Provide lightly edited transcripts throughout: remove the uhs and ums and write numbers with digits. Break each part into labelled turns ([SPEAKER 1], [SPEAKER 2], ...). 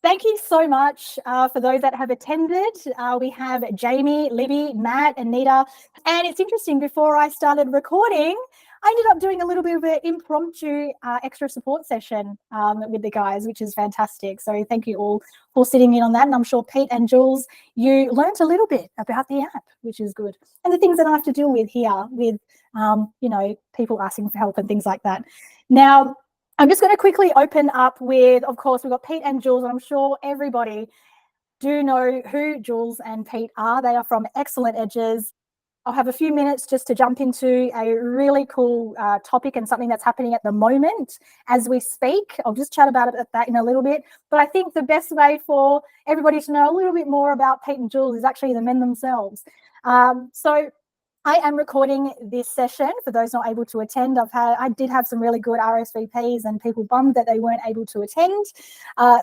[SPEAKER 1] Thank you so much for those that have attended. We have Jamie, Libby, Matt, Anita. And it's interesting, before I started recording, I ended up doing a little bit of an impromptu extra support session with the guys, which is fantastic. So thank you all for sitting in on that. And I'm sure Pete and Jules, you learnt a little bit about the app, which is good. And the things that I have to deal with here with, people asking for help and things like that. Now, I'm just going to quickly open up with, of course, we've got Pete and Jules, and I'm sure everybody do know who Jules and Pete are. They are from Excellent Edges. I'll have a few minutes just to jump into a really cool topic and something that's happening at the moment as we speak. I'll just chat about that in a little bit. But I think the best way for everybody to know a little bit more about Pete and Jules is actually the men themselves. So I am recording this session for those not able to attend. I did have some really good RSVPs and people bummed that they weren't able to attend.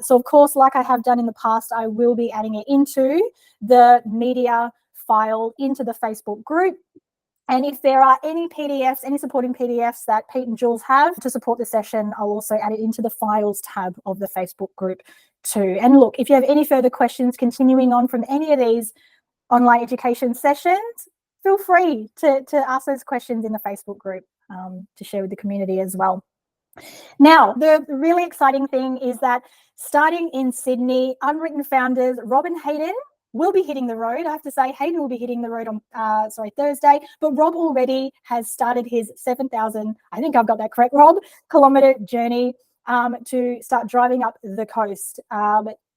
[SPEAKER 1] So of course, like I have done in the past, I will be adding it into the media file into the Facebook group. And if there are any PDFs, any supporting PDFs that Pete and Jules have to support the session, I'll also add it into the files tab of the Facebook group too. And look, if you have any further questions continuing on from any of these online education sessions, feel free to ask those questions in the Facebook group to share with the community as well. Now, the really exciting thing is that starting in Sydney, Unwritten founders Rob and Hayden will be hitting the road. I have to say, Hayden will be hitting the road on Thursday, but Rob already has started his 7,000, I think I've got that correct, Rob, kilometre journey to start driving up the coast.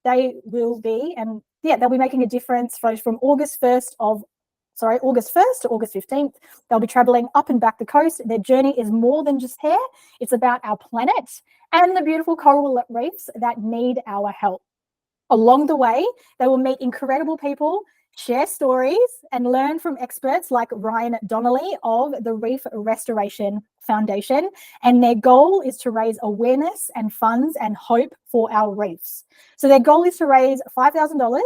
[SPEAKER 1] They will be, and yeah, they'll be making a difference from August 1st to August 15th. They'll be traveling up and back the coast. Their journey is more than just hair. It's about our planet and the beautiful coral reefs that need our help. Along the way, they will meet incredible people, share stories, and learn from experts like Ryan Donnelly of the Reef Restoration Foundation. And their goal is to raise awareness and funds and hope for our reefs. So their goal is to raise $5,000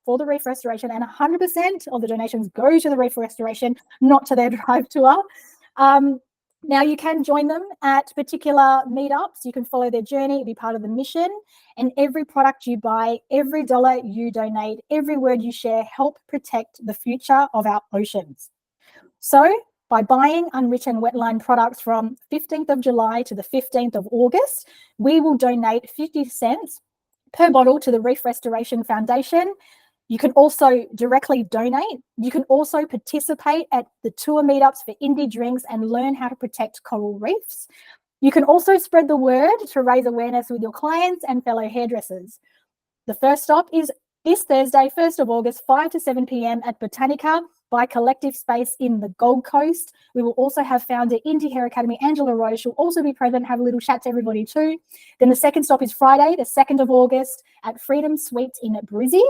[SPEAKER 1] for the reef restoration, and 100% of the donations go to the reef restoration, not to their drive tour. Now, you can join them at particular meetups. You can follow their journey, be part of the mission, and every product you buy, every dollar you donate, every word you share help protect the future of our oceans. So by buying unwritten wetline products from 15th of July to the 15th of August, we will donate 50 cents per bottle to the Reef Restoration Foundation. You can also directly donate. You can also participate at the tour meetups for indie drinks and learn how to protect coral reefs. You can also spread the word to raise awareness with your clients and fellow hairdressers. The first stop is this Thursday, 1st of August, 5 to 7 p.m. at Botanica by Collective Space in the Gold Coast. We will also have founder Indie Hair Academy, Angela Rose. She'll also be present, have a little chat to everybody too. Then the second stop is Friday, the 2nd of August at Freedom Suites in Brizzy.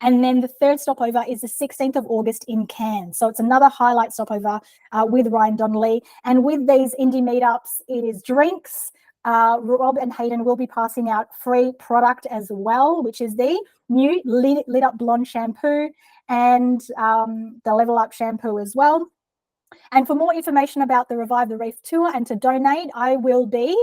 [SPEAKER 1] And then the third stopover is the 16th of August in Cairns. So it's another highlight stopover with Ryan Donnelly. And with these indie meetups, it is drinks. Rob and Hayden will be passing out free product as well, which is the new Lit Up Blonde shampoo and the Level Up shampoo as well. And for more information about the Revive the Reef tour and to donate, I will be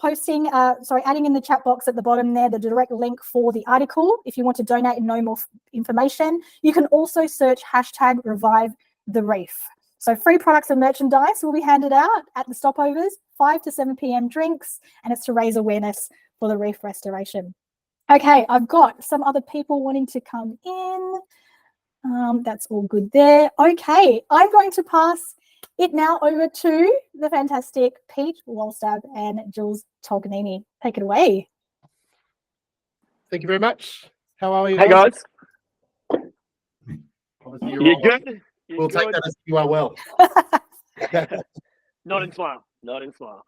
[SPEAKER 1] posting, adding in the chat box at the bottom there, the direct link for the article. If you want to donate and know more information, you can also search hashtag Revive the Reef. So free products and merchandise will be handed out at the stopovers, 5 to 7 p.m. drinks, and it's to raise awareness for the reef restoration. Okay, I've got some other people wanting to come in. That's all good there. Okay, I'm going to pass it now over to the fantastic Pete Walstab and Jules Tognini. Take it away.
[SPEAKER 2] Thank you very much. How are you?
[SPEAKER 3] Hey guys.
[SPEAKER 2] You're
[SPEAKER 3] good?
[SPEAKER 2] We'll take that as you are well.
[SPEAKER 3] Not in smile. Not in smile.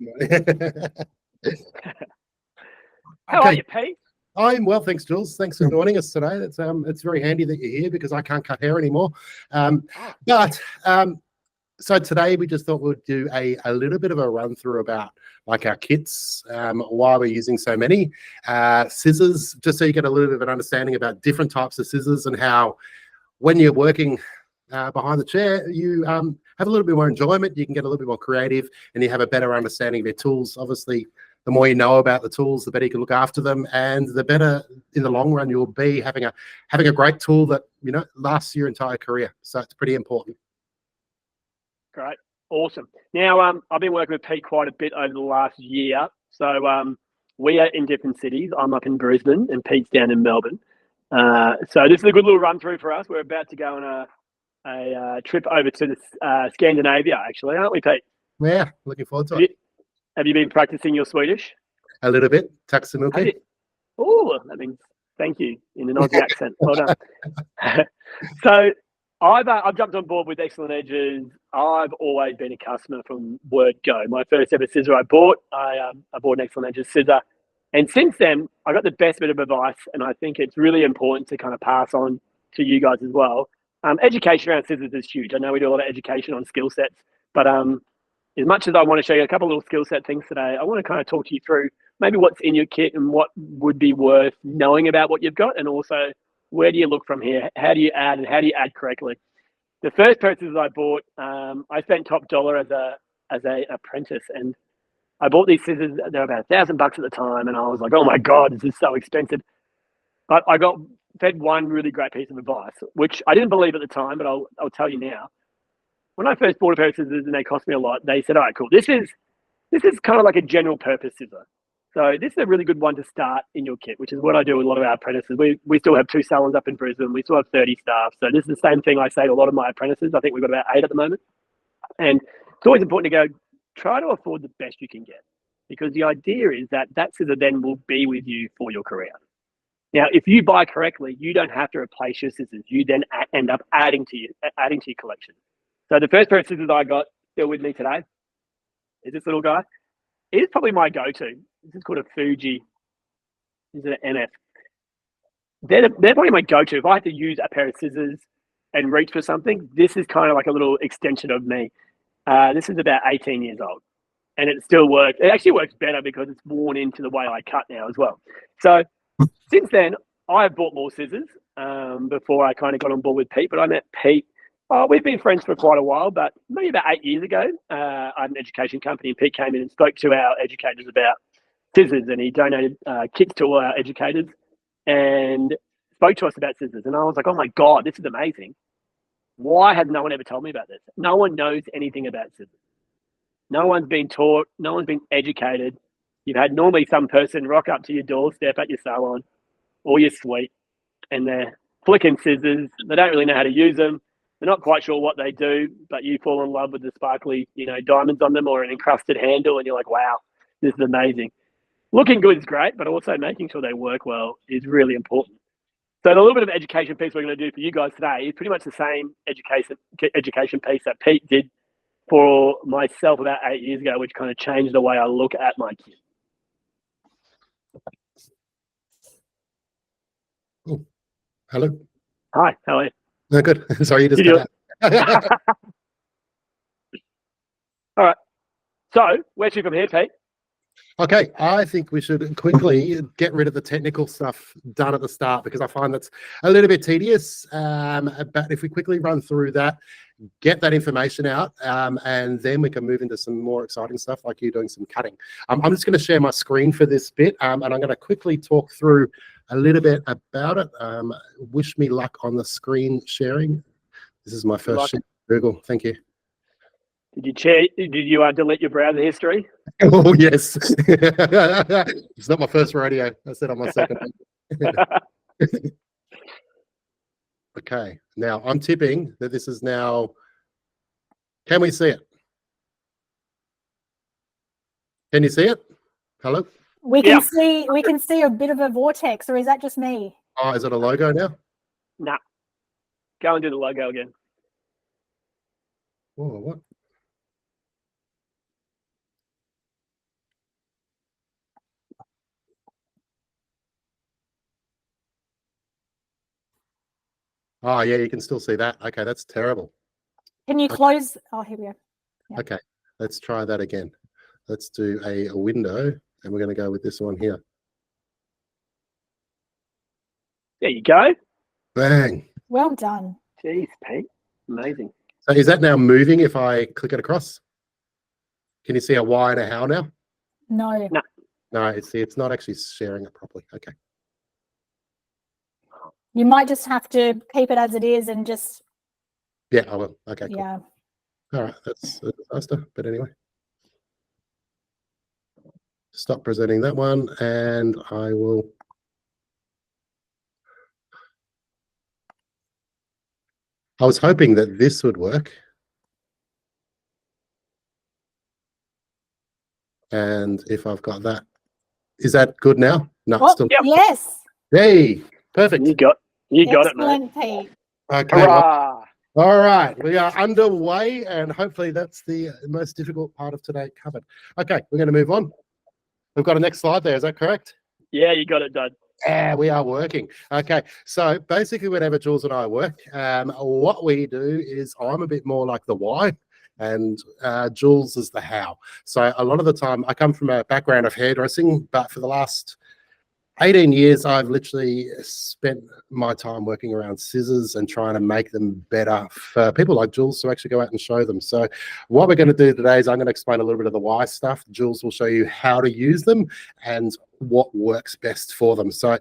[SPEAKER 2] How
[SPEAKER 3] are you, Pete?
[SPEAKER 2] I'm well, thanks, Jules. Thanks for joining us today. It's very handy that you're here because I can't cut hair anymore. So today we just thought we'd do a little bit of a run through about like our kits, why we're using so many scissors, just so you get a little bit of an understanding about different types of scissors and how when you're working behind the chair, you have a little bit more enjoyment, you can get a little bit more creative, and you have a better understanding of your tools. Obviously, the more you know about the tools, the better you can look after them, and the better in the long run you'll be having a great tool that lasts your entire career. So it's pretty important.
[SPEAKER 3] Great. Awesome. Now, I've been working with Pete quite a bit over the last year. So we are in different cities. I'm up in Brisbane and Pete's down in Melbourne. So this is a good little run through for us. We're about to go on a trip over to Scandinavia, actually, aren't we, Pete?
[SPEAKER 2] Yeah, looking forward to it.
[SPEAKER 3] Have you been practicing your Swedish?
[SPEAKER 2] A little bit. Tack så mycket.
[SPEAKER 3] Oh, that means thank you in an Aussie accent. Well done. So I've jumped on board with Excellent Edges. I've always been a customer from word go. My first ever scissor I bought an Excellent Edges scissor. And since then, I got the best bit of advice, and I think it's really important to kind of pass on to you guys as well. Education around scissors is huge. I know we do a lot of education on skill sets, but as much as I want to show you a couple of little skill set things today, I want to kind of talk to you through maybe what's in your kit and what would be worth knowing about what you've got, and also where do you look from here? How do you add, and how do you add correctly? The first pair of scissors I bought, I spent top dollar as a apprentice, and I bought these scissors. They were about $1,000 at the time, and I was like, "Oh my god, this is so expensive." But I got fed one really great piece of advice, which I didn't believe at the time, but I'll tell you now. When I first bought a pair of scissors and they cost me a lot, they said, "All right, cool. This is kind of like a general purpose scissor. So this is a really good one to start in your kit," which is what I do with a lot of our apprentices. We still have 2 salons up in Brisbane. We still have 30 staff. So this is the same thing I say to a lot of my apprentices. I think we've got about 8 at the moment. And it's always important to go, try to afford the best you can get, because the idea is that scissor then will be with you for your career. Now, if you buy correctly, you don't have to replace your scissors. You then end up adding to your collection. So the first pair of scissors I got still with me today is this little guy. It is probably my go-to. This is called a Fuji. This is an NF. They're probably my go-to. If I had to use a pair of scissors and reach for something, this is kind of like a little extension of me. This is about 18 years old, and it still works. It actually works better because it's worn into the way I cut now as well. So since then, I have bought more scissors before I kind of got on board with Pete. But I met Pete. We've been friends for quite a while, but maybe about 8 years ago, I had an education company, and Pete came in and spoke to our educators about scissors, and he donated kits to all our educators and spoke to us about scissors. And I was like, oh my God, this is amazing. Why has no one ever told me about this? No one knows anything about scissors. No one's been taught. No one's been educated. You've had normally some person rock up to your doorstep at your salon or your suite, and they're flicking scissors. They don't really know how to use them. They're not quite sure what they do, but you fall in love with the sparkly, diamonds on them or an encrusted handle, and you're like, wow, this is amazing. Looking good is great, but also making sure they work well is really important. So the little bit of education piece we're going to do for you guys today is pretty much the same education piece that Pete did for myself about 8 years ago, which kind of changed the way I look at my kids.
[SPEAKER 2] Oh, hello.
[SPEAKER 3] Hi, how are you?
[SPEAKER 2] No, good. Sorry, you just cut out.
[SPEAKER 3] All right. So where's you from here, Pete?
[SPEAKER 2] Okay, I think we should quickly get rid of the technical stuff done at the start, because I find that's a little bit tedious. But if we quickly run through that, get that information out, and then we can move into some more exciting stuff like you doing some cutting. I'm just going to share my screen for this bit, and I'm going to quickly talk through a little bit about it. Wish me luck on the screen sharing. This is my first Google. Thank you.
[SPEAKER 3] Did you delete your browser history?
[SPEAKER 2] Oh, yes. It's not my first rodeo. I said on my second. Okay, now I'm tipping that this is now. Can we see it? Can you see it? Hello?
[SPEAKER 1] We can see a bit of a vortex, or is that just me?
[SPEAKER 2] Oh, is it a logo now?
[SPEAKER 3] Nah. Go and do the logo again.
[SPEAKER 2] Oh, what? Oh, yeah, you can still see that. Okay, that's terrible.
[SPEAKER 1] Can you close? Oh, here we go.
[SPEAKER 2] Yeah. Okay, let's try that again. Let's do a window, and we're going to go with this one here.
[SPEAKER 3] There you go.
[SPEAKER 2] Bang.
[SPEAKER 1] Well done.
[SPEAKER 3] Jeez, Pete. Amazing.
[SPEAKER 2] So is that now moving if I click it across? Can you see a Y and a how now?
[SPEAKER 1] No.
[SPEAKER 2] No, it's not actually sharing it properly. Okay.
[SPEAKER 1] You might just have to keep it as it is and just.
[SPEAKER 2] Yeah, I will. Okay, cool.
[SPEAKER 1] Yeah.
[SPEAKER 2] All right, that's faster. But anyway, stop presenting that one, and I will. I was hoping that this would work. And if I've got that, is that good now? No,
[SPEAKER 1] Oh,
[SPEAKER 2] still.
[SPEAKER 3] Yep.
[SPEAKER 1] yes.
[SPEAKER 2] Hey, perfect.
[SPEAKER 3] You got it, mate.
[SPEAKER 1] Excellent, Pete.
[SPEAKER 2] Okay. Well,
[SPEAKER 3] Hurrah!
[SPEAKER 2] all right, we are underway, and hopefully that's the most difficult part of today covered. Okay, we're going to move on. We've got a next slide there. Is that correct?
[SPEAKER 3] Yeah, you got it, Dad.
[SPEAKER 2] Yeah, we are working. Okay, so basically whenever Jules and I work, what we do is I'm a bit more like the why, and Jules is the how. So a lot of the time, I come from a background of hairdressing, but for the last 18 years, I've literally spent my time working around scissors and trying to make them better for people like Jules to actually go out and show them. So what we're going to do today is I'm going to explain a little bit of the why stuff. Jules will show you how to use them and what works best for them. So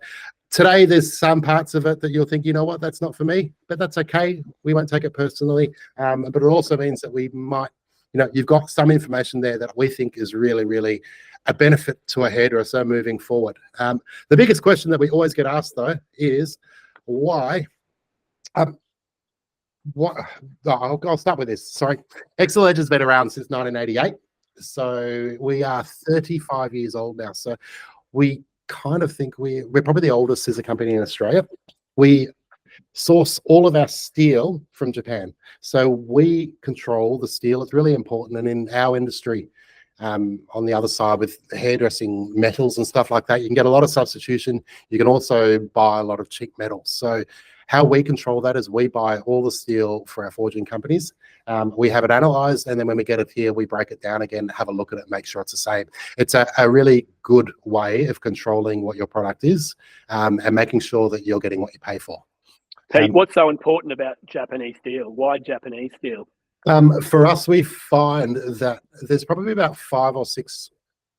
[SPEAKER 2] today, there's some parts of it that you'll think, you know what, that's not for me, but that's okay. We won't take it personally. But it also means that we might, you've got some information there that we think is really, really a benefit to a hairdresser moving forward. The biggest question that we always get asked, though, is why. I'll start with this. Sorry. Excel Edge has been around since 1988. So we are 35 years old now. So we kind of think we're probably the oldest scissor company in Australia. We source all of our steel from Japan. So we control the steel. It's really important. And in our industry, on the other side with hairdressing metals and stuff like that, you can get a lot of substitution. You can also buy a lot of cheap metals. So how we control that is we buy all the steel for our forging companies. We have it analyzed, and then when we get it here, we break it down again, have a look at it, make sure it's the same. It's a really good way of controlling what your product is, and making sure that you're getting what you pay for.
[SPEAKER 3] Pete, what's so important about Japanese steel? Why Japanese steel?
[SPEAKER 2] For us, we find that there's probably about 5 or 6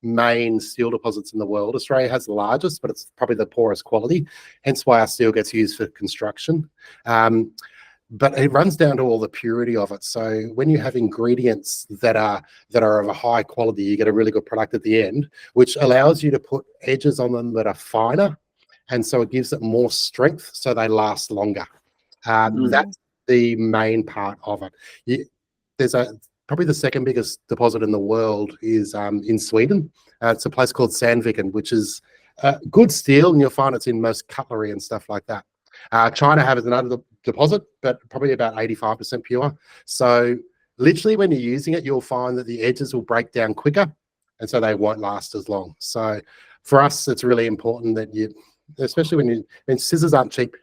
[SPEAKER 2] main steel deposits in the world. Australia has the largest, but it's probably the poorest quality, hence why our steel gets used for construction. But it runs down to all the purity of it. So when you have ingredients that are of a high quality, you get a really good product at the end, which allows you to put edges on them that are finer, and so it gives it more strength, so they last longer. That's the main part of it. There's probably the second biggest deposit in the world is in Sweden. It's a place called Sandviken, which is good steel, and you'll find it's in most cutlery and stuff like that. China has another deposit, but probably about 85% pure. So literally when you're using it, you'll find that the edges will break down quicker, and so they won't last as long. So for us, it's really important that especially when scissors aren't cheap.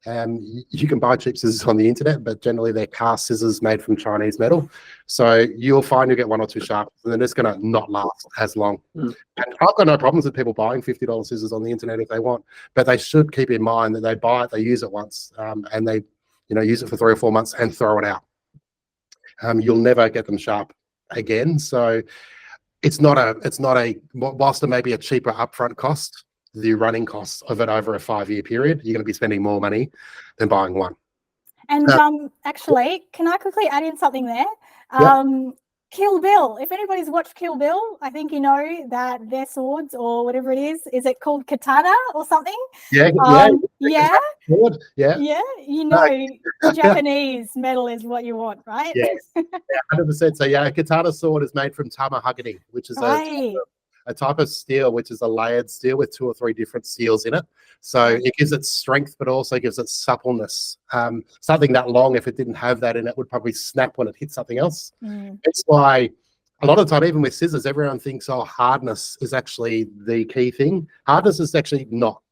[SPEAKER 2] You can buy cheap scissors on the internet, but generally they're cast scissors made from Chinese metal. So you'll find you get 1 or 2 sharps, and then it's going to not last as long. And I've got no problems with people buying $50 scissors on the internet if they want, but they should keep in mind that they buy it, they use it once, and they use it for 3 or 4 months and throw it out. You'll never get them sharp again. So it's not a whilst it may be a cheaper upfront cost, the running costs of it over a 5-year period, you're going to be spending more money than buying one.
[SPEAKER 1] And actually, can I quickly add in something there? Kill Bill. If anybody's watched Kill Bill, I think you know that their swords or whatever it is it called katana or something?
[SPEAKER 2] Yeah.
[SPEAKER 1] Japanese metal is what you want, right?
[SPEAKER 2] Yeah, 100%. So a katana sword is made from tamahagani, which is a type of steel, which is a layered steel with 2 or 3 different steels in it. So it gives it strength, but also gives it suppleness. Something that long, if it didn't have that in it, would probably snap when it hits something else. That's why a lot of the time, even with scissors, everyone thinks, hardness is actually the key thing. Hardness is actually not,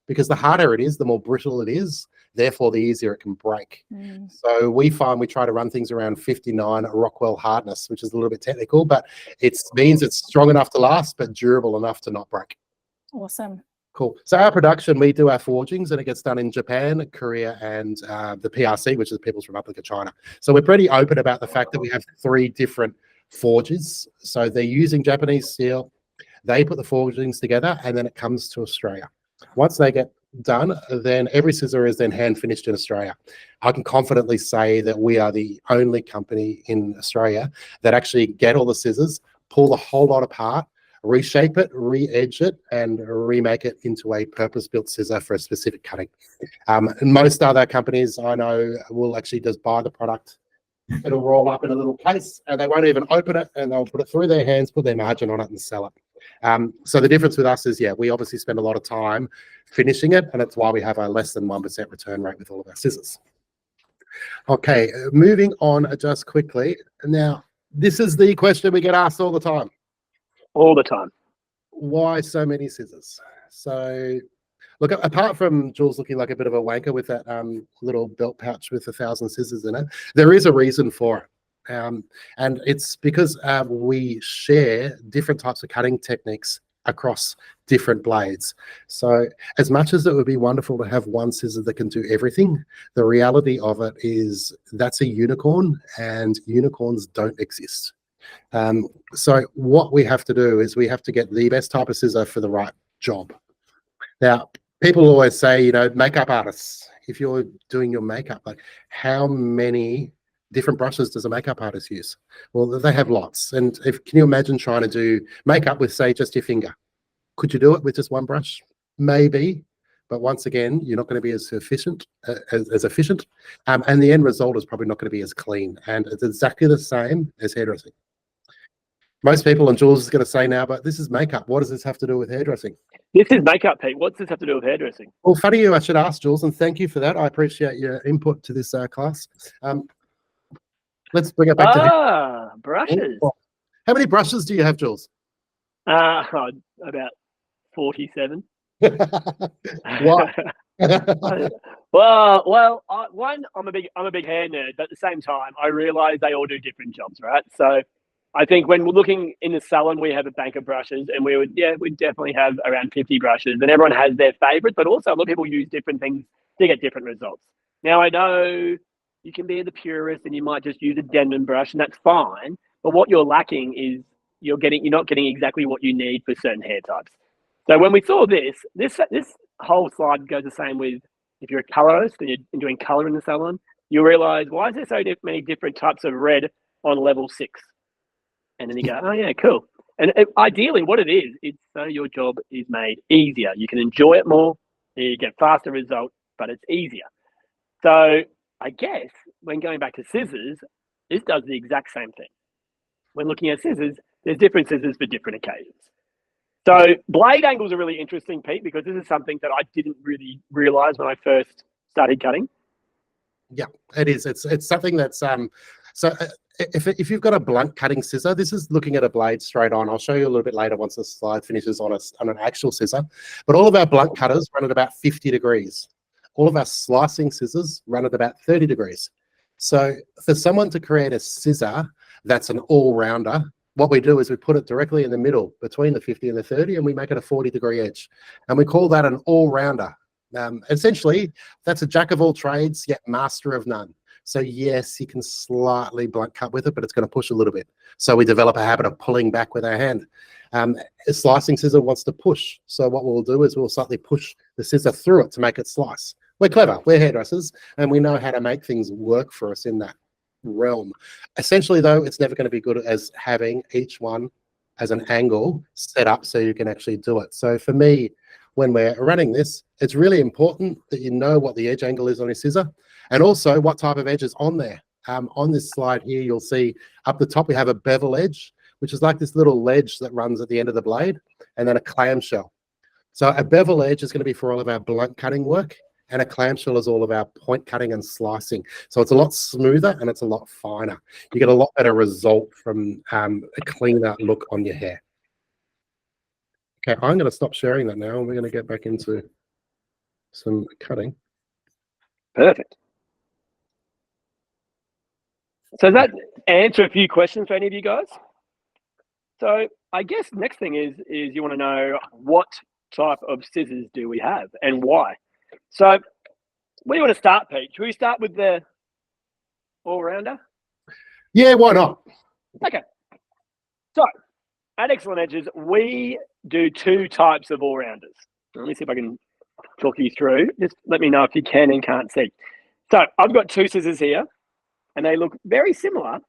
[SPEAKER 2] because the harder it is, the more brittle it is, therefore the easier it can break. So we find we try to run things around 59 Rockwell hardness, which is a little bit technical, but it means it's strong enough to last, but durable enough to not break.
[SPEAKER 1] Awesome.
[SPEAKER 2] Cool. So our production, we do our forgings, and it gets done in Japan, Korea, and the PRC, which is the People's Republic of China. So we're pretty open about the fact that we have 3 different forges. So they're using Japanese steel. They put the forgings together, and then it comes to Australia. Once they get done, then every scissor is then hand finished in Australia. I can confidently say that we are the only company in Australia that actually get all the scissors, pull the whole lot apart, reshape it, re-edge it, and remake it into a purpose-built scissor for a specific cutting. And most other companies I know will actually just buy the product. It'll roll up in a little case, and they won't even open it, and they'll put it through their hands, put their margin on it, and sell it. So the difference with us is, yeah, we obviously spend a lot of time finishing it, and it's why we have a less than 1% return rate with all of our scissors. Okay, moving on just quickly. Now, this is the question we get asked all the time.
[SPEAKER 3] All the time.
[SPEAKER 2] Why so many scissors? So, look, apart from Jules looking like a bit of a wanker with that little belt pouch with 1,000 scissors in it, there is a reason for it. And it's because we share different types of cutting techniques across different blades. So as much as it would be wonderful to have one scissor that can do everything, the reality of it is that's a unicorn, and unicorns don't exist. So what we have to do is we have to get the best type of scissor for the right job. Now, people always say, you know, makeup artists, if you're doing your makeup, like how many different brushes does a makeup artist use? Well, they have lots. And can you imagine trying to do makeup with, say, just your finger? Could you do it with just one brush? Maybe. But once again, you're not going to be as efficient, and the end result is probably not going to be as clean. And it's exactly the same as hairdressing. Most people, and Jules is going to say now, but this is makeup. What does this have to do with hairdressing?
[SPEAKER 3] This is makeup, Pete. What's this have to do with hairdressing?
[SPEAKER 2] Well, funny you, I should ask, Jules, and thank you for that. I appreciate your input to this class. Let's bring it back to
[SPEAKER 3] brushes.
[SPEAKER 2] How many brushes do you have, Jules?
[SPEAKER 3] About 47.
[SPEAKER 2] What?
[SPEAKER 3] well, I'm a big hair nerd, but at the same time, I realise they all do different jobs, right? So I think when we're looking in the salon, we have a bank of brushes, and we definitely have around 50 brushes, and everyone has their favourites, but also a lot of people use different things to get different results. Now, I know you can be the purist and you might just use a Denman brush, and that's fine, but what you're lacking is you're not getting exactly what you need for certain hair types. So when we saw this whole slide goes the same with if you're a colorist and you're doing color in the salon, you realize, why is there so many different types of red on level 6? And then you go, oh yeah, cool. And ideally what it is, it's so your job is made easier. You can enjoy it more, you get faster results, but it's easier. So I guess when going back to scissors, this does the exact same thing. When looking at scissors, there's different scissors for different occasions. So blade angles are really interesting, Pete, because this is something that I didn't really realize when I first started cutting.
[SPEAKER 2] Yeah, it is. It's something that's if you've got a blunt cutting scissor, this is looking at a blade straight on. I'll show you a little bit later once the slide finishes on an actual scissor. But all of our blunt cutters run at about 50 degrees. All of our slicing scissors run at about 30 degrees. So for someone to create a scissor that's an all-rounder, what we do is we put it directly in the middle between the 50 and the 30, and we make it a 40-degree edge. And we call that an all-rounder. Essentially, that's a jack of all trades, yet master of none. So yes, you can slightly blunt cut with it, but it's going to push a little bit. So we develop a habit of pulling back with our hand. A slicing scissor wants to push. So what we'll do is we'll slightly push the scissor through it to make it slice. We're clever, we're hairdressers, and we know how to make things work for us in that realm. Essentially, though, it's never going to be good as having each one as an angle set up so you can actually do it. So for me, when we're running this, it's really important that you know what the edge angle is on your scissor, and also what type of edge is on there. On this slide here, you'll see up the top we have a bevel edge, which is like this little ledge that runs at the end of the blade, and then a clamshell. So a bevel edge is going to be for all of our blunt cutting work, and a clamshell is all of our point cutting and slicing. So it's a lot smoother and it's a lot finer. You get a lot better result from a cleaner look on your hair. Okay, I'm going to stop sharing that now, and we're going to get back into some cutting.
[SPEAKER 3] Perfect. So does that answer a few questions for any of you guys? So I guess next thing is you want to know what type of scissors do we have and why. So where do you want to start, Pete? Should we start with the all-rounder?
[SPEAKER 2] Yeah, why not?
[SPEAKER 3] Okay. So at Excellent Edges, we do 2 types of all-rounders. Let me see if I can talk you through. Just let me know if you can and can't see. So I've got 2 scissors here, and they look very similar,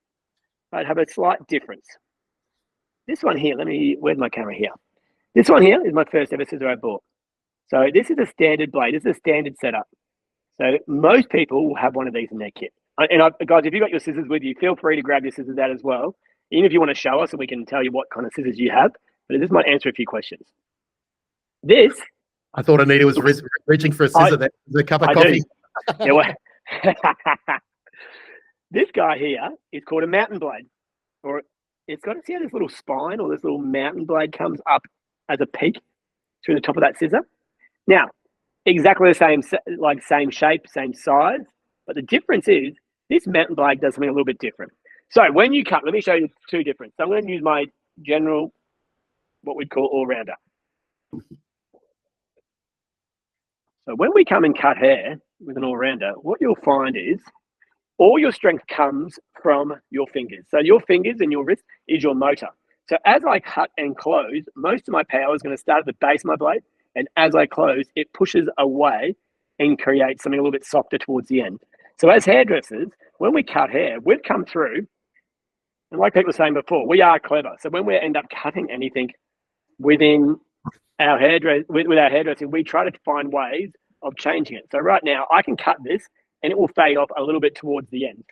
[SPEAKER 3] but have a slight difference. This one here, where's my camera here? This one here is my first ever scissor I bought. So this is a standard blade. This is a standard setup. So most people will have one of these in their kit. And guys, if you've got your scissors with you, feel free to grab your scissors out as well. Even if you want to show us, and we can tell you what kind of scissors you have. But this might answer a few questions. This.
[SPEAKER 2] I thought Anita was reaching for a scissor there. There's a cup of coffee.
[SPEAKER 3] Yeah, well, this guy here is called a mountain blade. Or it's got to see how this little spine or this little mountain blade comes up as a peak through the top of that scissor. Now, exactly the same, like same shape, same size, but the difference is this mountain blade does something a little bit different. So when you cut, let me show you 2 different. So I'm going to use my general, what we'd call all-rounder. So when we come and cut hair with an all-rounder, what you'll find is all your strength comes from your fingers. So your fingers and your wrist is your motor. So as I cut and close, most of my power is going to start at the base of my blade. And as I close, it pushes away and creates something a little bit softer towards the end. So as hairdressers, when we cut hair, we've come through, and like people were saying before, we are clever. So when we end up cutting anything within our with our hairdressing, we try to find ways of changing it. So right now, I can cut this, and it will fade off a little bit towards the end.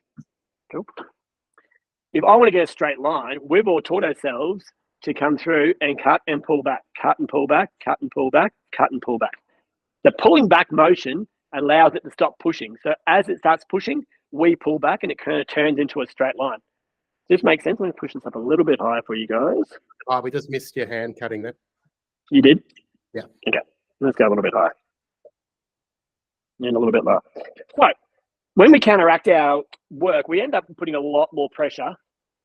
[SPEAKER 3] Cool. If I want to get a straight line, we've all taught ourselves to come through and cut and pull back, cut and pull back, cut and pull back, cut and pull back. The pulling back motion allows it to stop pushing. So as it starts pushing, we pull back and it kind of turns into a straight line. This makes sense. Let me push this up a little bit higher for you guys.
[SPEAKER 2] Oh, we just missed your hand cutting that.
[SPEAKER 3] You did?
[SPEAKER 2] Yeah.
[SPEAKER 3] Okay. Let's go a little bit higher. And a little bit lower. So when we counteract our work, we end up putting a lot more pressure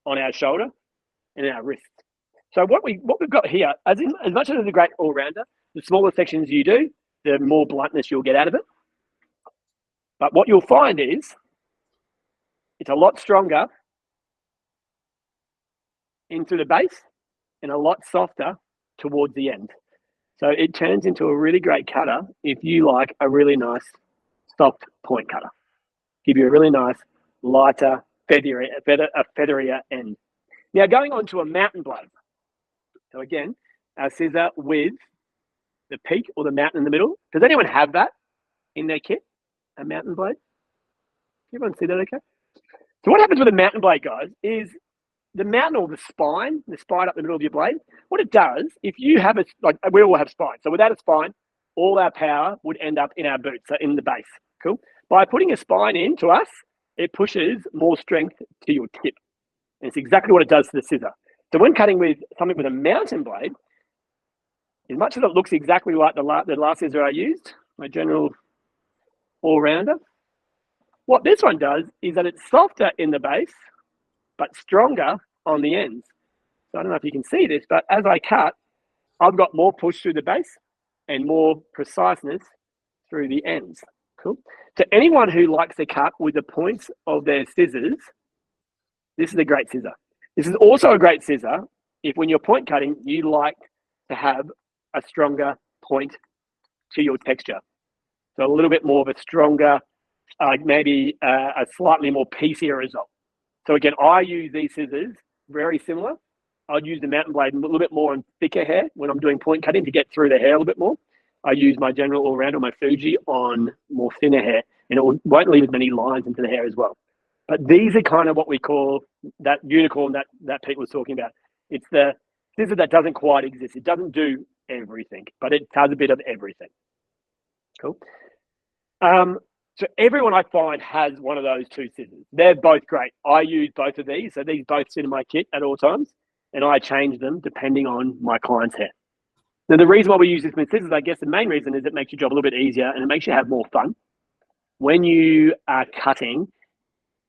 [SPEAKER 3] on our shoulder and our wrist. So what we've got here, as much as it's a great all-rounder, the smaller sections you do, the more bluntness you'll get out of it. But what you'll find is it's a lot stronger into the base and a lot softer towards the end. So it turns into a really great cutter if you like a really nice soft point cutter. Give you a really nice, lighter, featherier end. Now going on to a mountain blade. So again, our scissor with the peak or the mountain in the middle. Does anyone have that in their kit? A mountain blade? Everyone see that okay? So what happens with a mountain blade, guys, is the mountain or the spine up the middle of your blade, what it does, if you have a, like we all have spine. So without a spine, all our power would end up in our boots, so in the base. Cool. By putting a spine in to us, it pushes more strength to your tip. And it's exactly what it does to the scissor. So when cutting with something with a mountain blade, as much as it looks exactly like the last scissor I used, my general all-rounder, what this one does is that it's softer in the base, but stronger on the ends. So I don't know if you can see this, but as I cut, I've got more push through the base and more preciseness through the ends. Cool. To anyone who likes to cut with the points of their scissors, this is a great scissor. This is also a great scissor if when you're point cutting, you like to have a stronger point to your texture. So a little bit more of a stronger, maybe a slightly more piecier result. So again, I use these scissors very similar. I'd use the mountain blade a little bit more on thicker hair when I'm doing point cutting to get through the hair a little bit more. I use my general all-round or my Fuji on more thinner hair, and it won't leave as many lines into the hair as well. But these are kind of what we call that unicorn that Pete was talking about. It's the scissor that doesn't quite exist. It doesn't do everything, but it does a bit of everything. Cool. So everyone I find has one of those 2 scissors. They're both great. I use both of these. So these both sit in my kit at all times, and I change them depending on my client's hair. Now, the reason why we use this with scissors, I guess the main reason is it makes your job a little bit easier and it makes you have more fun. When you are cutting,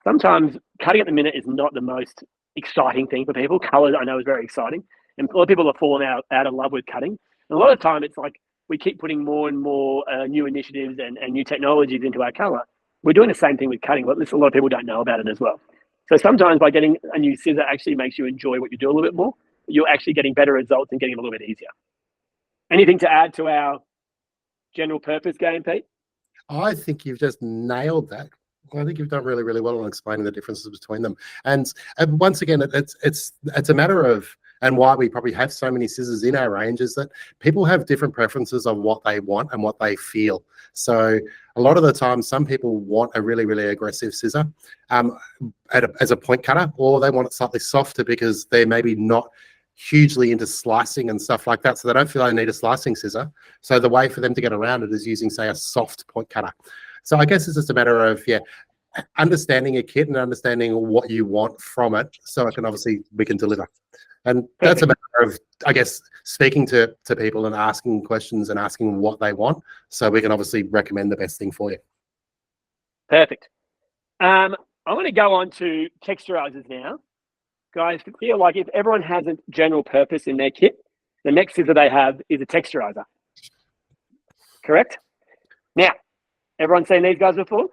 [SPEAKER 3] sometimes cutting at the minute is not the most exciting thing for people. Colors, I know, is very exciting. And a lot of people are falling out of love with cutting. And a lot of the time, it's like we keep putting more and more new initiatives and new technologies into our color. We're doing the same thing with cutting, but a lot of people don't know about it as well. So sometimes by getting a new scissor actually makes you enjoy what you do a little bit more. you're actually getting better results and getting a little bit easier. Anything to add to our general purpose game, Pete?
[SPEAKER 2] I think you've just nailed that. I think you've done really, really well on explaining the differences between them. And once again, it's a matter of, and why we probably have so many scissors in our range, is that people have different preferences on what they want and what they feel. So a lot of the time, some people want a really, really aggressive scissor as a point cutter, or they want it slightly softer because they're maybe not hugely into slicing and stuff like that, so they don't feel they need a slicing scissor. So the way for them to get around it is using, say, a soft point cutter. So I guess it's just a matter of, understanding a kit and understanding what you want from it, so it can we can deliver. And that's a matter of, I guess, speaking to people and asking questions and asking what they want, so we can obviously recommend the best thing for you.
[SPEAKER 3] Perfect. I'm going to go on to texturizers now. Guys, feel like if everyone has a general purpose in their kit, the next scissor they have is a texturizer. Correct? Now, everyone's seen these guys before?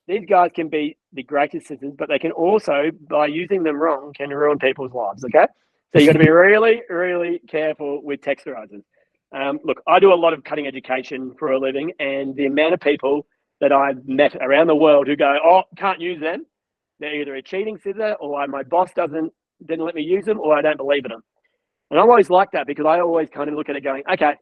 [SPEAKER 3] These guys can be the greatest scissors, but they can also, by using them wrong, can ruin people's lives, okay? So you've got to be really, really careful with texturizers. Look, I do a lot of cutting education for a living, and the amount of people that I've met around the world who go, oh, can't use them. They're either a cheating scissor, or my boss didn't let me use them, or I don't believe in them. And I'm always like that, because I always kind of look at it going, okay,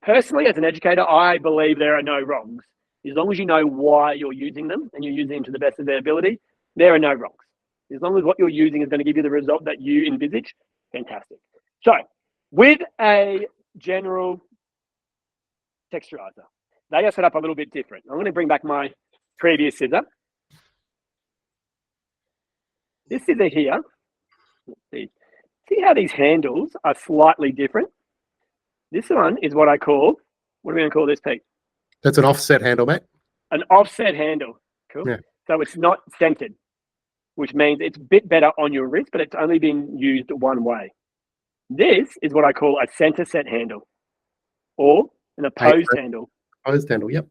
[SPEAKER 3] personally, as an educator, I believe there are no wrongs. As long as you know why you're using them and you're using them to the best of their ability, there are no wrongs. As long as what you're using is going to give you the result that you envisage, fantastic. So with a general texturizer, they are set up a little bit different. I'm going to bring back my previous scissor. This scissor here, let's see how these handles are slightly different? This one is what I call, what are we going to call this, Pete?
[SPEAKER 2] That's an offset handle, mate.
[SPEAKER 3] An offset handle. Cool. Yeah. So it's not centered, which means it's a bit better on your wrist, but it's only been used one way. This is what I call a center set handle, or an opposed handle.
[SPEAKER 2] Opposed handle, yep.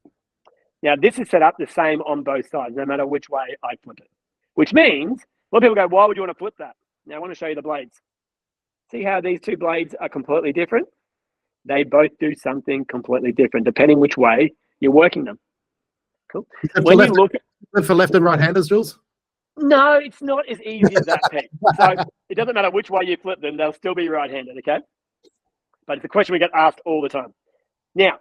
[SPEAKER 3] Now, this is set up the same on both sides, no matter which way I flip it, which means a lot of people go, why would you want to flip that? Now, I want to show you the blades. See how these two blades are completely different? They both do something completely different, depending which way you're working them. Cool.
[SPEAKER 2] When you look for left and right handers, Jules?
[SPEAKER 3] No, it's not as easy as that, Pete. So it doesn't matter which way you flip them, they'll still be right-handed, okay? But it's a question we get asked all the time. Now,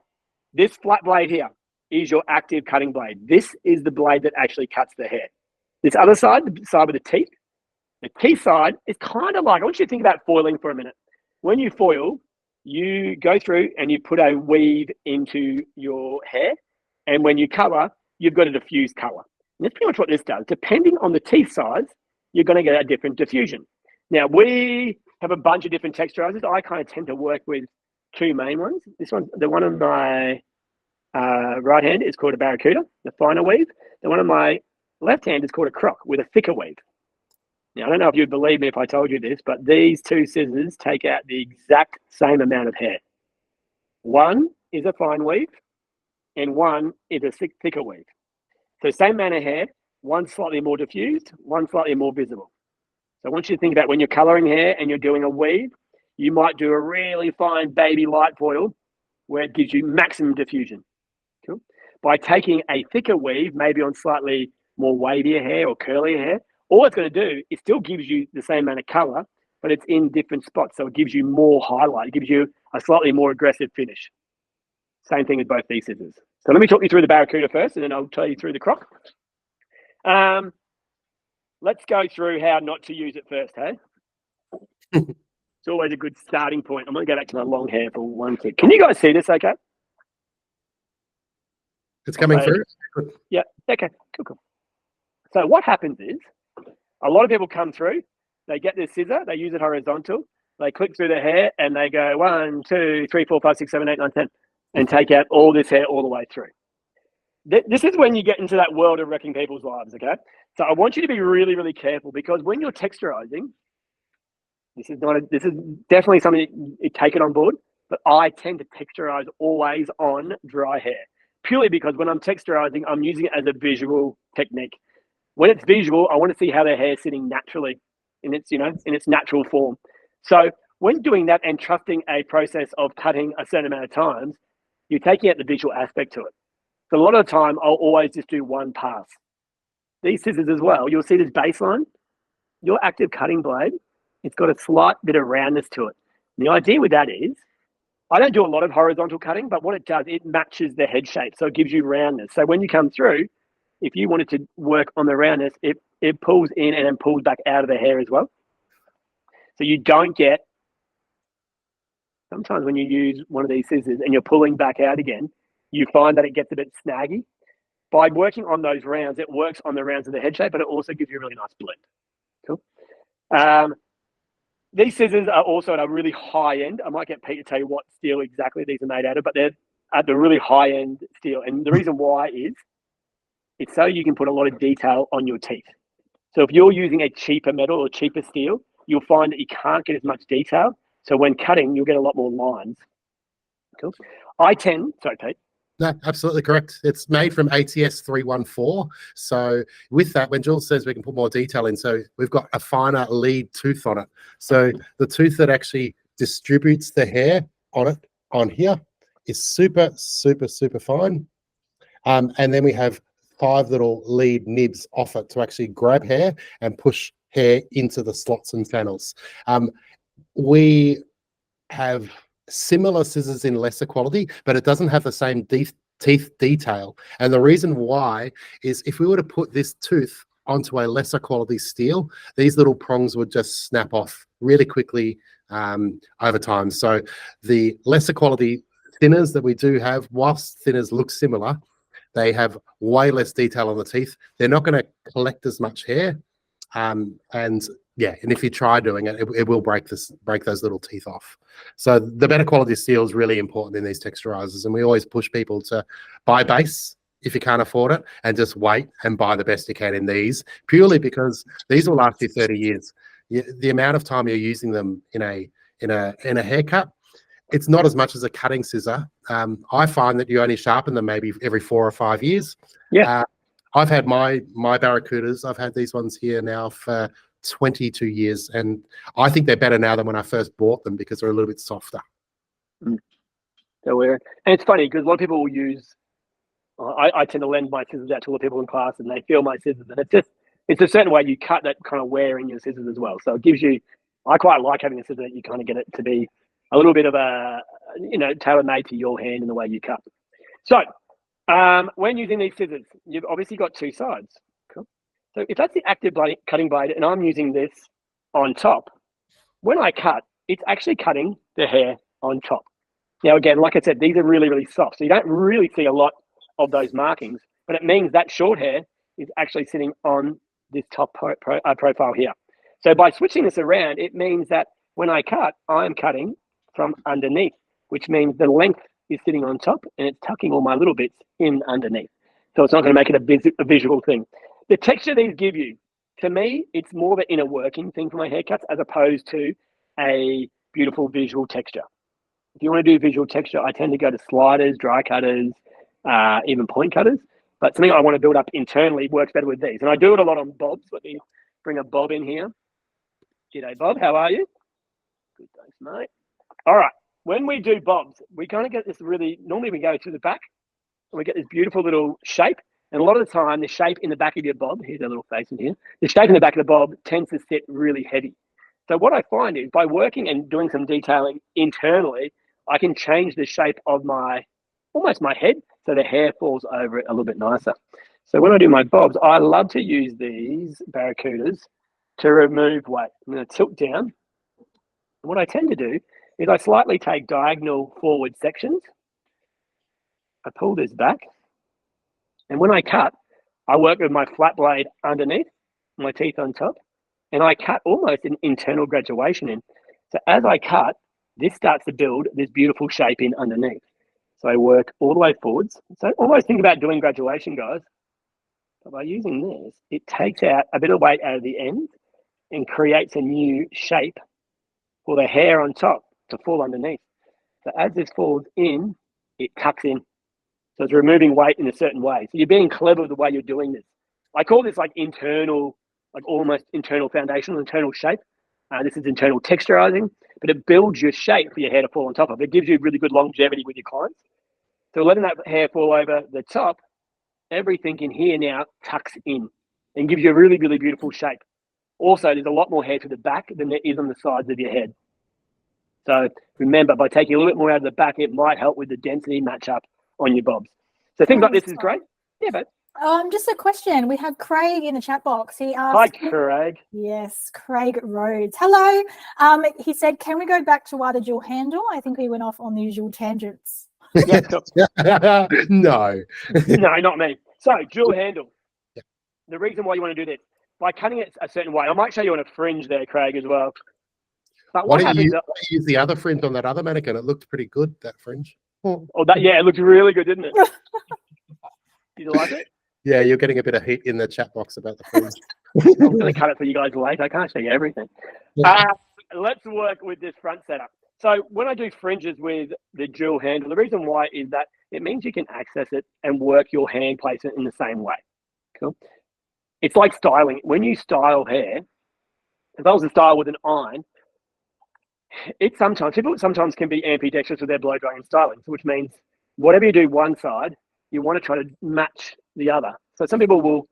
[SPEAKER 3] this flat blade here is your active cutting blade. This is the blade that actually cuts the hair. This other side, the side with the teeth side is kind of like, I want you to think about foiling for a minute. When you foil, you go through and you put a weave into your hair. And when you color, you've got a diffused color. And that's pretty much what this does. Depending on the teeth size, you're going to get a different diffusion. Now, we have a bunch of different texturizers. I kind of tend to work with two main ones. This one, the one on my right hand is called a barracuda, the finer weave. The one on my left hand is called a croc with a thicker weave. Now, I don't know if you'd believe me if I told you this, but these two scissors take out the exact same amount of hair. One is a fine weave, and one is a thicker weave. So same amount of hair, one slightly more diffused, one slightly more visible. So I want you to think about when you're coloring hair and you're doing a weave, you might do a really fine baby light foil where it gives you maximum diffusion. Cool. By taking a thicker weave, maybe on slightly more wavier hair or curlier hair, all it's going to do, it still gives you the same amount of color, but it's in different spots. So it gives you more highlight. It gives you a slightly more aggressive finish. Same thing with both these scissors. So let me talk you through the barracuda first, and then I'll tell you through the croc. Let's go through how not to use it first, hey? It's always a good starting point. I'm going to go back to my long hair for one tick. Can you guys see this okay?
[SPEAKER 2] It's coming through?
[SPEAKER 3] Yeah, okay, cool. So what happens is, a lot of people come through, they get this scissor, they use it horizontal, they click through the hair, and they go 1, 2, 3, 4, 5, 6, 7, 8, 9, 10, and take out all this hair all the way through. This is when you get into that world of wrecking people's lives, okay? So I want you to be really, really careful, because when you're texturizing, this is definitely something you take it on board, but I tend to texturize always on dry hair, purely because when I'm texturizing, I'm using it as a visual technique. When it's visual, I want to see how their hair is sitting naturally. in its, in its natural form. So when doing that and trusting a process of cutting a certain amount of times, you're taking out the visual aspect to it. So a lot of the time, I'll always just do one pass. These scissors as well, you'll see this baseline. Your active cutting blade, it's got a slight bit of roundness to it. And the idea with that is, I don't do a lot of horizontal cutting, but what it does, it matches the head shape. So it gives you roundness. So when you come through, if you wanted to work on the roundness, it pulls in and then pulls back out of the hair as well. So you don't get, sometimes when you use one of these scissors and you're pulling back out again, you find that it gets a bit snaggy. By working on those rounds, it works on the rounds of the head shape, but it also gives you a really nice blend. Cool. These scissors are also at a really high end. I might get Pete to tell you what steel exactly these are made out of, but they're at the really high end steel. And the reason why is it's so you can put a lot of detail on your teeth. So if you're using a cheaper metal or cheaper steel, you'll find that you can't get as much detail. So when cutting, you'll get a lot more lines. Cool. Sorry, Pete.
[SPEAKER 2] No, absolutely correct. It's made from ATS 314. So with that, when Jules says we can put more detail in, so we've got a finer lead tooth on it. So the tooth that actually distributes the hair on it, on here, is super, super, super fine. And then we have 5 little lead nibs off it to actually grab hair and push hair into the slots and channels. We have similar scissors in lesser quality, but it doesn't have the same teeth detail. And the reason why is if we were to put this tooth onto a lesser quality steel, these little prongs would just snap off really quickly over time. So the lesser quality thinners that we do have, whilst thinners look similar, they have way less detail on the teeth. They're not going to collect as much hair. And if you try doing it, it will break those little teeth off. So the better quality steel is really important in these texturizers, and we always push people to buy base if you can't afford it, and just wait and buy the best you can in these, purely because these will last you 30 years. The amount of time you're using them in a haircut, it's not as much as a cutting scissor. I find that you only sharpen them maybe every 4 or 5 years.
[SPEAKER 3] Yeah.
[SPEAKER 2] I've had my Barracudas. I've had these ones here now for 22 years, and I think they're better now than when I first bought them because they're a little bit softer.
[SPEAKER 3] So weird. And it's funny because a lot of people will use, I tend to lend my scissors out to a lot of people in class, and they feel my scissors, and it's a certain way you cut that kind of wear in your scissors as well. So it gives you, I quite like having a scissor that you kind of get it to be a little bit of a, tailor-made to your hand in the way you cut. So when using these scissors, you've obviously got 2 sides. Cool. So if that's the active cutting blade and I'm using this on top, when I cut, it's actually cutting the hair on top. Now, again, like I said, these are really, really soft. So you don't really see a lot of those markings, but it means that short hair is actually sitting on this top profile here. So by switching this around, it means that when I cut, I'm cutting from underneath, which means the length is sitting on top and it's tucking all my little bits in underneath. So it's not going to make it a visual thing. The texture these give you, to me, it's more of an inner working thing for my haircuts as opposed to a beautiful visual texture. If you want to do visual texture, I tend to go to sliders, dry cutters, even point cutters. But something I want to build up internally works better with these. And I do it a lot on bobs. Let me bring a bob in here. G'day, Bob. How are you? Good, thanks, mate. All right. When we do bobs, we kind of get this normally we go through the back and we get this beautiful little shape. And a lot of the time, the shape in the back of your bob, here's a little face in here, the shape in the back of the bob tends to sit really heavy. So what I find is by working and doing some detailing internally, I can change the shape of almost my head so the hair falls over it a little bit nicer. So when I do my bobs, I love to use these Barracudas to remove weight. I'm going to tilt down. And what I tend to do is I slightly take diagonal forward sections. I pull this back. And when I cut, I work with my flat blade underneath, my teeth on top, and I cut almost an internal graduation in. So as I cut, this starts to build this beautiful shape in underneath. So I work all the way forwards. So always think about doing graduation, guys. But by using this, it takes out a bit of weight out of the end and creates a new shape for the hair on top to fall underneath. So as this falls in, it tucks in. So it's removing weight in a certain way. So you're being clever with the way you're doing this. I call this like internal like almost internal foundational, internal shape. This is internal texturizing, but it builds your shape for your hair to fall on top of. It gives you really good longevity with your clients. So letting that hair fall over the top, everything in here now tucks in and gives you a really, really beautiful shape. Also, there's a lot more hair to the back than there is on the sides of your head. So remember, by taking a little bit more out of the back, it might help with the density match up on your bobs. So things like this is great. Yeah, but
[SPEAKER 1] just a question. We have Craig in the chat box. He asked.
[SPEAKER 3] Hi, Craig.
[SPEAKER 1] Yes, Craig Rhodes. Hello. He said, can we go back to why the dual handle? I think we went off on the usual tangents.
[SPEAKER 3] Yeah, cool.
[SPEAKER 2] No.
[SPEAKER 3] No, not me. So dual handle. Yeah. The reason why you want to do this, by cutting it a certain way, I might show you on a fringe there, Craig, as well. But
[SPEAKER 2] what happens? Use the other fringe on that other mannequin. It looked pretty good, that fringe.
[SPEAKER 3] Oh, that, yeah, it looked really good, didn't it? Did you like it?
[SPEAKER 2] Yeah, you're getting a bit of heat in the chat box about the fringe.
[SPEAKER 3] I'm going to cut it for you guys later. I can't show you everything. Let's work with this front setup. So when I do fringes with the dual handle, the reason why is that it means you can access it and work your hand placement in the same way. Cool. It's like styling. When you style hair, if I was to style with an iron, people sometimes can be ambidextrous with their blow drying and styling, which means whatever you do one side, you want to try to match the other. So some people will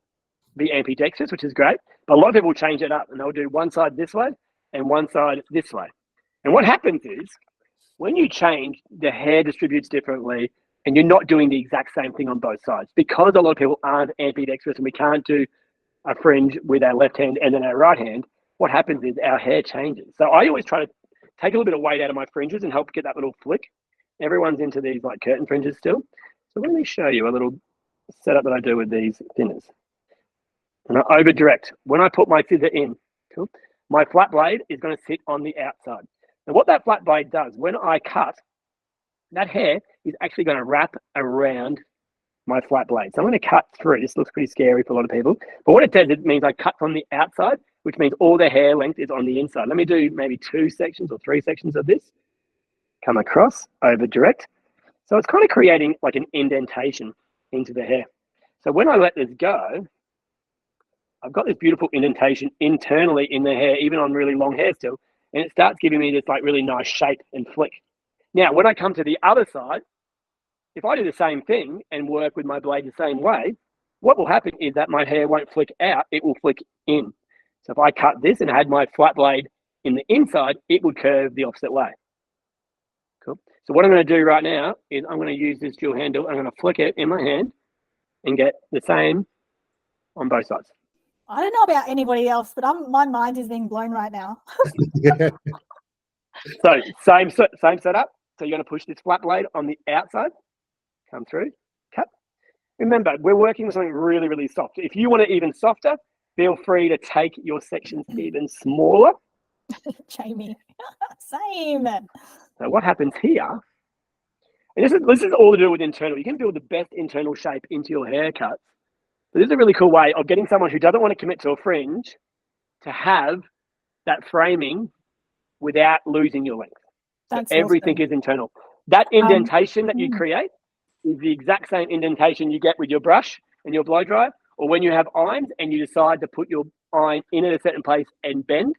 [SPEAKER 3] be ambidextrous, which is great, but a lot of people will change it up and they'll do one side this way and one side this way. And what happens is when you change, the hair distributes differently and you're not doing the exact same thing on both sides. Because a lot of people aren't ambidextrous and we can't do a fringe with our left hand and then our right hand, what happens is our hair changes. So I always try to take a little bit of weight out of my fringes and help get that little flick. Everyone's into these like curtain fringes still. So let me show you a little setup that I do with these thinners. And I over direct. When I put my scissor in, cool, my flat blade is going to sit on the outside. And what that flat blade does, when I cut, that hair is actually going to wrap around my flat blade. So I'm going to cut through. This looks pretty scary for a lot of people. But what it does, it means I cut from the outside, which means all the hair length is on the inside. Let me do maybe 2 sections or 3 sections of this. Come across, over direct. So it's kind of creating like an indentation into the hair. So when I let this go, I've got this beautiful indentation internally in the hair, even on really long hair still. And it starts giving me this like really nice shape and flick. Now, when I come to the other side, if I do the same thing and work with my blade the same way, what will happen is that my hair won't flick out, it will flick in. So if I cut this and had my flat blade in the inside, it would curve the opposite way. Cool. So what I'm going to do right now is I'm going to use this dual handle. I'm going to flick it in my hand and get the same on both sides.
[SPEAKER 1] I don't know about anybody else, but my mind is being blown right now.
[SPEAKER 3] So same setup. So you're going to push this flat blade on the outside, come through, cut. Remember, we're working with something really, really soft. If you want it even softer, feel free to take your sections even smaller.
[SPEAKER 1] Jamie, same.
[SPEAKER 3] So what happens here, and this is all to do with internal. You can build the best internal shape into your haircuts. But this is a really cool way of getting someone who doesn't want to commit to a fringe to have that framing without losing your length. So everything is internal. That indentation that you create is the exact same indentation you get with your brush and your blow dryer, or when you have irons and you decide to put your iron in at a certain place and bend,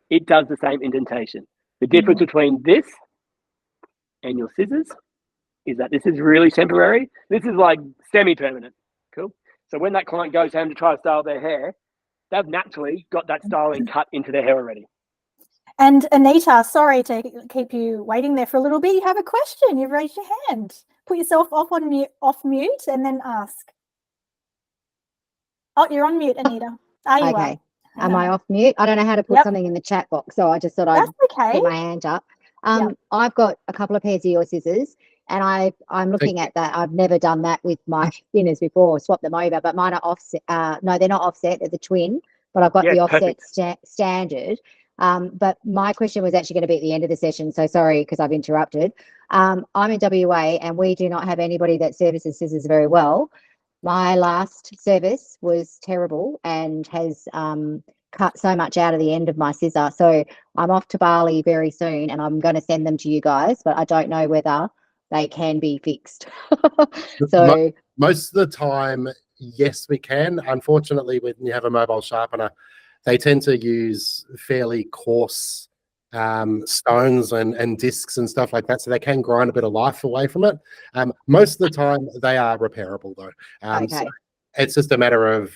[SPEAKER 3] it does the same indentation. The difference between this and your scissors is that this is really temporary. This is like semi-permanent. Cool. So when that client goes home to try to style their hair, they've naturally got that styling cut into their hair already.
[SPEAKER 1] And Anita, sorry to keep you waiting there for a little bit. You have a question. You've raised your hand. Put yourself off mute, and then ask. Oh, you're on mute, Anita. You
[SPEAKER 4] okay. Am I off mute? I don't know how to put something in the chat box, so I just thought I'd put my hand up. I've got a couple of pairs of your scissors, and I'm looking at that. I've never done that with my thinners before, swap them over, but mine are offset. No, they're not offset. They're the twin, but I've got the offset standard. But my question was actually going to be at the end of the session, so sorry because I've interrupted. I'm in WA and we do not have anybody that services scissors very well. My last service was terrible and has cut so much out of the end of my scissor. So I'm off to Bali very soon and I'm going to send them to you guys, but I don't know whether they can be fixed. So
[SPEAKER 2] most of the time, yes, we can. Unfortunately, when you have a mobile sharpener, they tend to use fairly coarse stones and discs and stuff like that, so they can grind a bit of life away from it. Most of the time they are repairable though. So it's just a matter of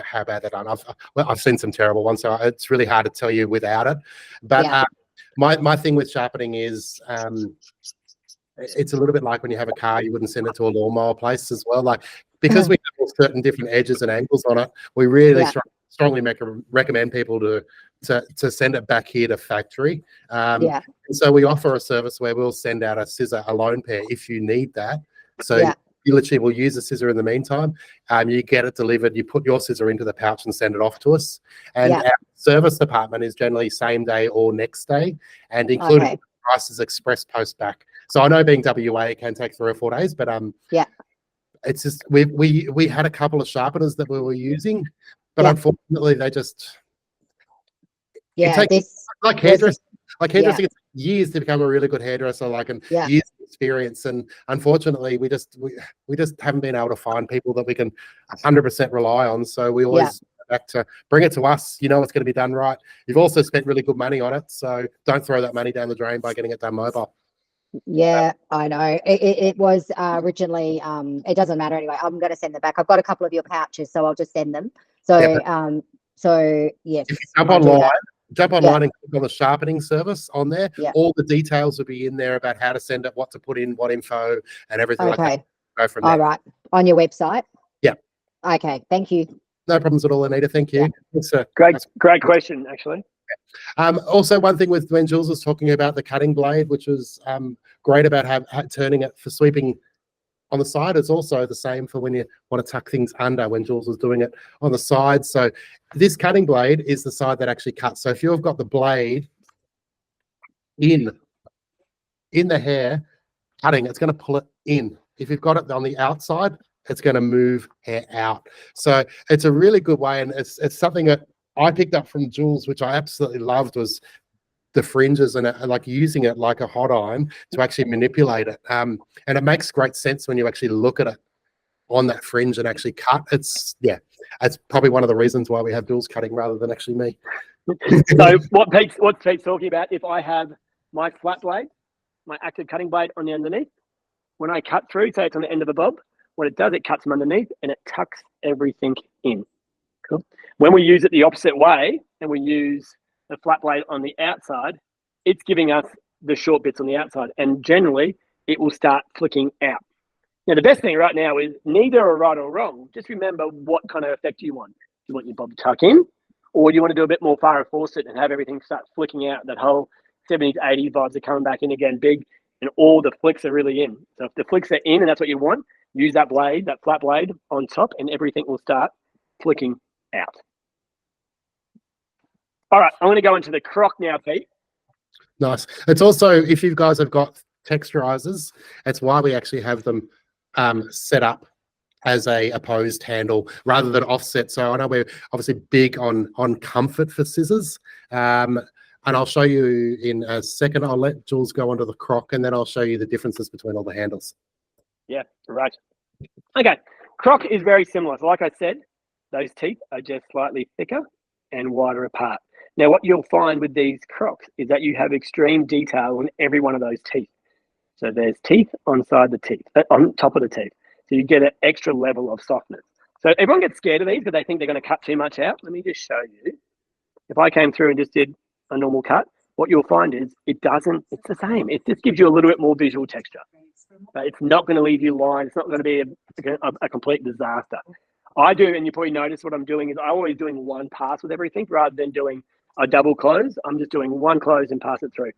[SPEAKER 2] how bad they're done. I've seen some terrible ones, so it's really hard to tell you without it. But my thing with sharpening is it's a little bit like when you have a car, you wouldn't send it to a lawnmower place as well. Like, because we have certain different edges and angles on it, we really strongly recommend people to send it back here to factory. And so we offer a service where we'll send out a scissor, a lone pair, if you need that. So you literally will use a scissor in the meantime. You get it delivered, you put your scissor into the pouch and send it off to us. And our service department is generally same day or next day, and including price is express post back. So I know being WA, it can take 3 or 4 days, but it's just we had a couple of sharpeners that we were using, but unfortunately they just like hairdressing. Like hairdressing, it's years to become a really good hairdresser, and years of experience. And unfortunately, we just haven't been able to find people that we can 100% rely on. So we always go back to bring it to us. You know it's going to be done right. You've also spent really good money on it, so don't throw that money down the drain by getting it done mobile.
[SPEAKER 4] Yeah, I know. It was originally, it doesn't matter anyway. I'm going to send them back. I've got a couple of your pouches, so I'll just send them. So, yes.
[SPEAKER 2] If you jump online and click on the sharpening service on there. All the details will be in there about how to send it, what to put in, what info, and everything like that. Go from there.
[SPEAKER 4] All right. On your website?
[SPEAKER 2] Yeah.
[SPEAKER 4] Okay. Thank you.
[SPEAKER 2] No problems at all, Anita. Thank you. It's
[SPEAKER 3] great question, actually.
[SPEAKER 2] Also, one thing with when Jules was talking about the cutting blade, which was great about turning it for sweeping on the side, it's also the same for when you want to tuck things under, when Jules was doing it on the side. So this cutting blade is the side that actually cuts. So if you've got the blade in the hair cutting, it's going to pull it in. If you've got it on the outside, it's going to move hair out. So it's a really good way, and it's something that I picked up from Jules, which I absolutely loved, was the fringes and like using it like a hot iron to actually manipulate it. And it makes great sense when you actually look at it on that fringe and actually cut. It's probably one of the reasons why we have Jules cutting rather than actually me.
[SPEAKER 3] So what Pete's talking about, if I have my flat blade, my active cutting blade on the underneath, when I cut through, say it's on the end of a bob, what it does, it cuts from underneath and it tucks everything in. Cool. When we use it the opposite way and we use the flat blade on the outside, it's giving us the short bits on the outside, and generally it will start flicking out. Now, the best thing right now is neither are right or wrong. Just remember what kind of effect you want. Do you want your bob to tuck in, or do you want to do a bit more Farrah Fawcett and have everything start flicking out? That whole 70s, 80s vibes are coming back in again big, and all the flicks are really in. So if the flicks are in and that's what you want, use that blade, that flat blade on top, and everything will start flicking out. All right, I'm going to go into the croc now, Pete.
[SPEAKER 2] Nice. It's also, if you guys have got texturizers, that's why we actually have them set up as a opposed handle rather than offset. So I know we're obviously big on comfort for scissors. And I'll show you in a second. I'll let Jules go onto the croc, and then I'll show you the differences between all the handles.
[SPEAKER 3] Yeah, right. Okay, croc is very similar. So like I said, those teeth are just slightly thicker and wider apart. Now, what you'll find with these crocs is that you have extreme detail on every one of those teeth. So there's teeth on top of the teeth. So you get an extra level of softness. So everyone gets scared of these because they think they're going to cut too much out. Let me just show you. If I came through and just did a normal cut, what you'll find is it's the same. It just gives you a little bit more visual texture. But it's not going to leave you lying. It's not going to be a complete disaster. I do, and you probably notice what I'm doing is I'm always doing one pass with everything rather than doing a double close. I'm just doing one close and pass it through.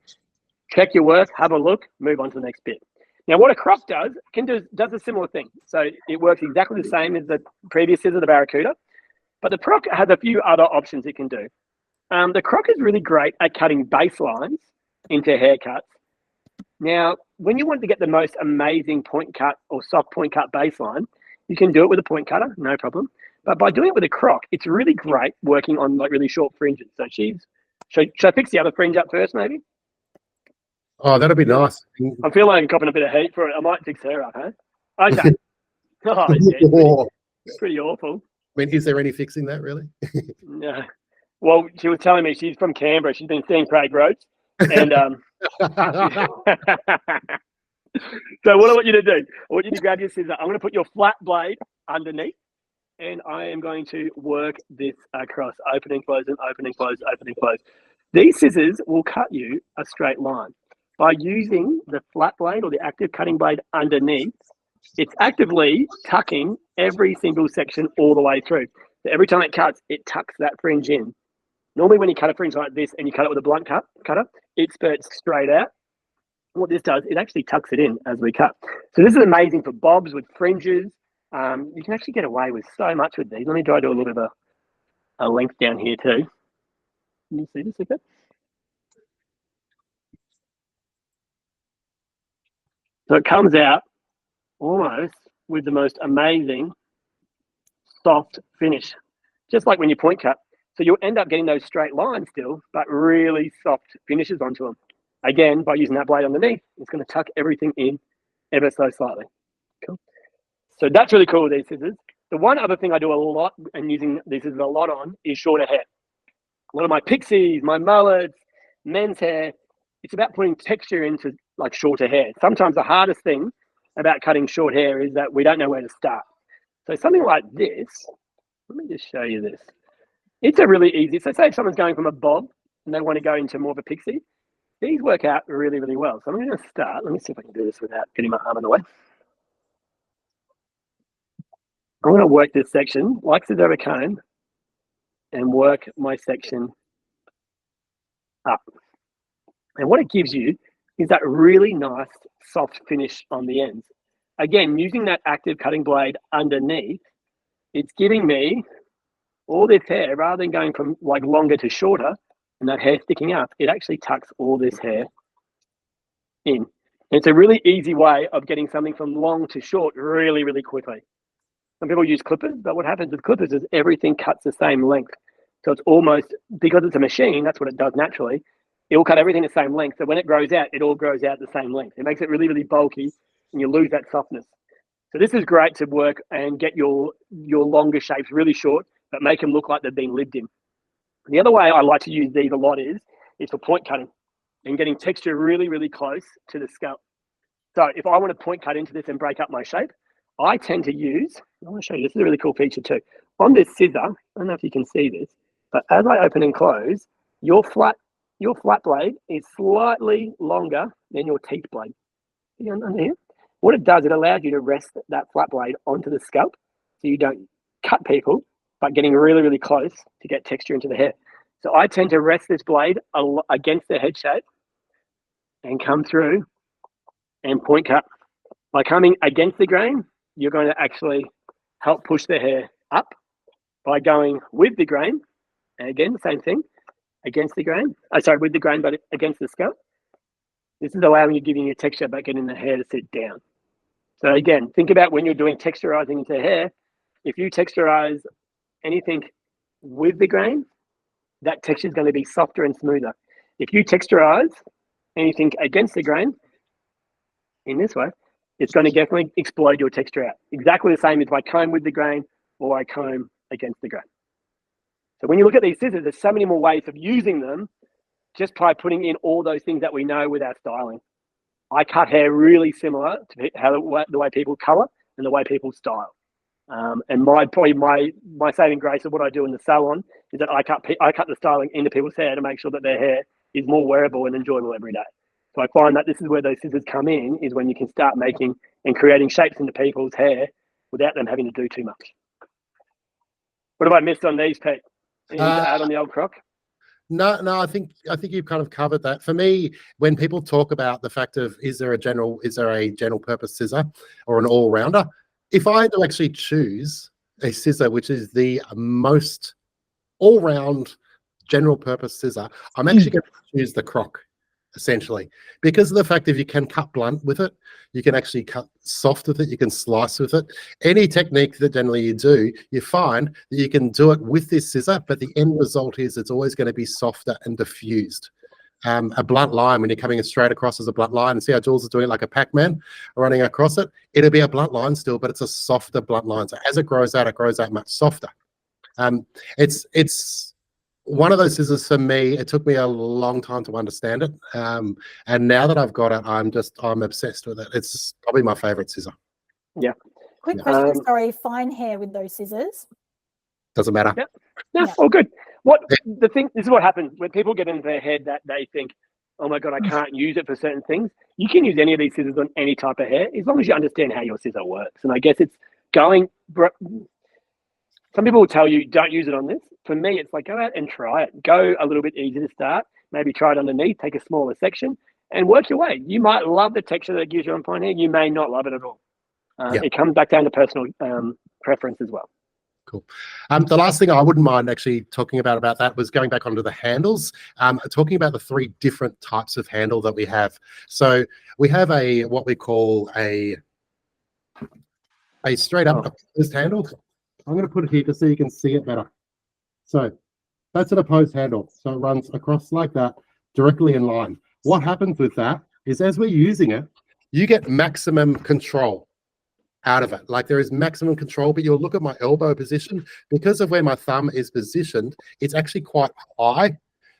[SPEAKER 3] Check your work, have a look, move on to the next bit. Now, what a croc does a similar thing. So it works exactly the same as the previous scissor, the Barracuda, but the croc has a few other options it can do. The croc is really great at cutting baselines into haircuts. Now, when you want to get the most amazing point cut or soft point cut baseline, you can do it with a point cutter, no problem. But by doing it with a croc, it's really great working on like really short fringes. So should I fix the other fringe up first, maybe?
[SPEAKER 2] Oh, that'd be nice.
[SPEAKER 3] I feel like I'm copping a bit of heat for it. I might fix her up, huh? Okay. Oh, yeah, it's pretty awful.
[SPEAKER 2] mean, is there any fixing that really?
[SPEAKER 3] No. Well, she was telling me she's from Canberra. She's been seeing Craig Roach. And so what I want you to do, I want you to grab your scissor. I'm going to put your flat blade underneath, and I am going to work this across, open and close and open and close, open and close. These scissors will cut you a straight line. By using the flat blade or the active cutting blade underneath, it's actively tucking every single section all the way through. So every time it cuts, it tucks that fringe in. Normally when you cut a fringe like this and you cut it with a blunt cutter, it spurts straight out. What this does, it actually tucks it in as we cut. So this is amazing for bobs with fringes. You can actually get away with so much with these. Let me try to do a little bit of a length down here too. Can you see this a bit? So it comes out almost with the most amazing soft finish, just like when you point cut. So you'll end up getting those straight lines still, but really soft finishes onto them. Again, by using that blade underneath, it's going to tuck everything in ever so slightly. Cool. So that's really cool with these scissors. The one other thing I do a lot and using these scissors a lot on is shorter hair. A lot of my pixies, my mullets, men's hair, it's about putting texture into like shorter hair. Sometimes the hardest thing about cutting short hair is that we don't know where to start. So something like this, let me just show you this. It's a really easy, so say if someone's going from a bob and they want to go into more of a pixie, these work out really, really well. So I'm going to start, let me see if I can do this without getting my arm in the way. I'm going to work this section like scissors over comb and work my section up. And what it gives you is that really nice soft finish on the ends. Again, using that active cutting blade underneath, it's giving me all this hair, rather than going from like longer to shorter and that hair sticking up, it actually tucks all this hair in. And it's a really easy way of getting something from long to short really, really quickly. Some people use clippers, but what happens with clippers is everything cuts the same length. So it's almost, because it's a machine, that's what it does naturally. It will cut everything the same length. So when it grows out, it all grows out the same length. It makes it really, really bulky and you lose that softness. So this is great to work and get your longer shapes really short, but make them look like they've been lived in. The other way I like to use these a lot is for point cutting and getting texture really, really close to the scalp. So if I want to point cut into this and break up my shape, I tend to use, I want to show you, this is a really cool feature too. On this scissor, I don't know if you can see this, but as I open and close, your flat blade is slightly longer than your teeth blade. See on here? What it does, it allows you to rest that flat blade onto the scalp so you don't cut people, but getting really, really close to get texture into the hair. So I tend to rest this blade against the head shape and come through and point cut. By coming against the grain, you're going to actually help push the hair up. By going with the grain, and again, the same thing, against the grain. With the grain, but against the scalp. This is allowing you, giving you texture, but getting the hair to sit down. So again, think about when you're doing texturizing into hair. If you texturize anything with the grain, that texture is going to be softer and smoother. If you texturize anything against the grain, in this way, it's going to definitely explode your texture out. Exactly the same as I comb with the grain or I comb against the grain. So when you look at these scissors, there's so many more ways of using them just by putting in all those things that we know with our styling. I cut hair really similar to how the way people color and the way people style. And my saving grace of what I do in the salon is that I cut the styling into people's hair to make sure that their hair is more wearable and enjoyable every day. So I find that this is where those scissors come in, is when you can start making and creating shapes into people's hair without them having to do too much. What have I missed on these, Pete? Anything to add on the old croc?
[SPEAKER 2] No, I think you've kind of covered that. For me, when people talk about the fact of is there a general purpose scissor or an all-rounder, if I had to actually choose a scissor which is the most all-round general purpose scissor, I'm actually going to choose the croc, essentially, because of the fact that you can cut blunt with it, you can actually cut soft with it, you can slice with it. Any technique that generally you do, you find that you can do it with this scissor, but the end result is it's always going to be softer and diffused. A blunt line, when you're coming straight across as a blunt line, and see how Jules is doing it like a Pac-Man running across it, it'll be a blunt line still, but it's a softer blunt line. So as it grows out much softer. It's one of those scissors for me. It took me a long time to understand it, and now that I've got it, I'm obsessed with it. It's probably my favorite scissor.
[SPEAKER 3] Yeah.
[SPEAKER 1] Quick question, sorry, fine hair with those scissors?
[SPEAKER 2] Doesn't matter.
[SPEAKER 3] Yeah. All good. This is what happens when people get into their head that they think, oh my God, I can't use it for certain things. You can use any of these scissors on any type of hair as long as you understand how your scissor works. And I guess it's going. Some people will tell you don't use it on this. For me, it's like go out and try it. Go a little bit easy to start. Maybe try it underneath. Take a smaller section and work your way. You might love the texture that it gives you on fine hair. You may not love it at all. It comes back down to personal preference as well.
[SPEAKER 2] Cool. The last thing I wouldn't mind actually talking about that was going back onto the handles, talking about the 3 different types of handle that we have. So we have what we call a straight up opposed handle. I'm going to put it here just so you can see it better. So that's an opposed handle. So it runs across like that, directly in line. What happens with that is as we're using it, you get maximum control out of it. Like there is maximum control, but you'll look at my elbow position. Because of where my thumb is positioned, it's actually quite high.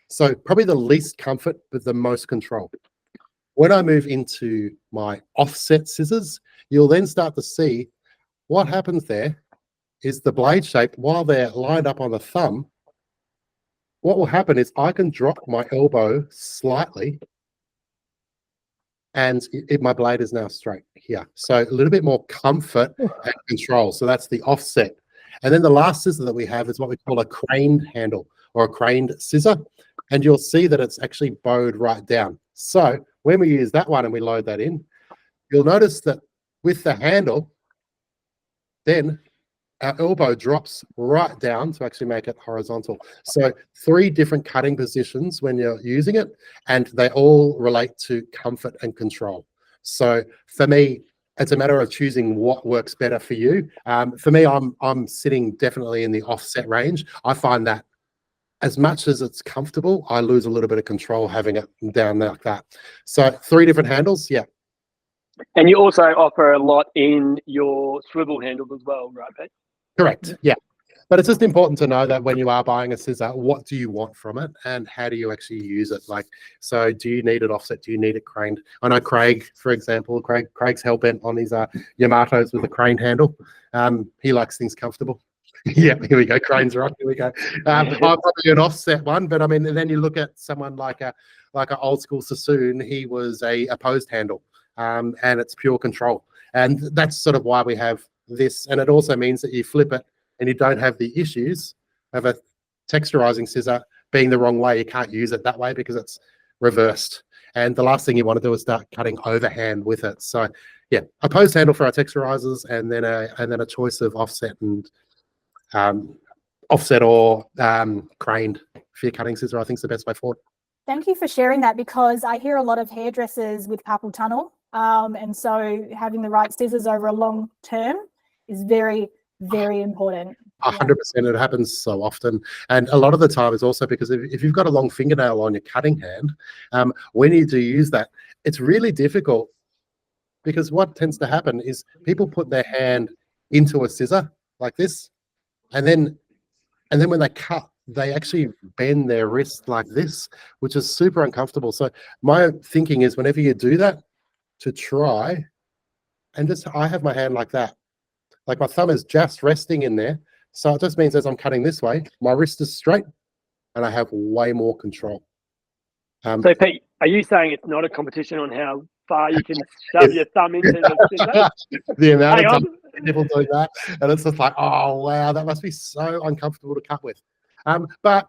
[SPEAKER 2] So probably the least comfort, but the most control. When I move into my offset scissors, you'll then start to see what happens there is the blade shape, while they're lined up on the thumb, what will happen is I can drop my elbow slightly and my blade is now straight here. So a little bit more comfort and control. So that's the offset. And then the last scissor that we have is what we call a craned handle or a craned scissor. And you'll see that it's actually bowed right down. So when we use that one and we load that in, you'll notice that with the handle, then our elbow drops right down to actually make it horizontal. So 3 different cutting positions when you're using it, and they all relate to comfort and control. So for me, it's a matter of choosing what works better for you. For me, I'm sitting definitely in the offset range. I find that as much as it's comfortable, I lose a little bit of control having it down like that. So 3 different handles, yeah.
[SPEAKER 3] And you also offer a lot in your swivel handles as well, right, Pete?
[SPEAKER 2] Correct, yeah. But it's just important to know that when you are buying a scissor, what do you want from it and how do you actually use it? Like, so do you need it offset? Do you need it craned? I know Craig, for example, Craig's hell-bent on his Yamatos with a crane handle. He likes things comfortable. Yeah, here we go. Crane's right. Here we go. I'm probably an offset one, but I mean, and then you look at someone like an old school Sassoon. He was a opposed handle, and it's pure control. And that's sort of why we have this. And it also means that you flip it and you don't have the issues of a texturizing scissor being the wrong way. You can't use it that way because it's reversed. And the last thing you want to do is start cutting overhand with it. So yeah, opposed handle for our texturizers, and then a choice of offset and offset or craned for your cutting scissor, I think is the best way forward.
[SPEAKER 1] Thank you for sharing that, because I hear a lot of hairdressers with carpal tunnel. And so having the right scissors over a long term is very, very important.
[SPEAKER 2] 100%. It happens so often. And a lot of the time is also because if you've got a long fingernail on your cutting hand, when you do use that, it's really difficult, because what tends to happen is people put their hand into a scissor like this, and then when they cut, they actually bend their wrist like this, which is super uncomfortable. So my thinking is, whenever you do that, to try and just, I have my hand like that. Like my thumb is just resting in there. So it just means as I'm cutting this way, my wrist is straight and I have way more control.
[SPEAKER 3] So Pete, are you saying it's not a competition on how far you can shove your thumb into the scissor?
[SPEAKER 2] The amount of time people do that, and it's just like, oh wow, that must be so uncomfortable to cut with. But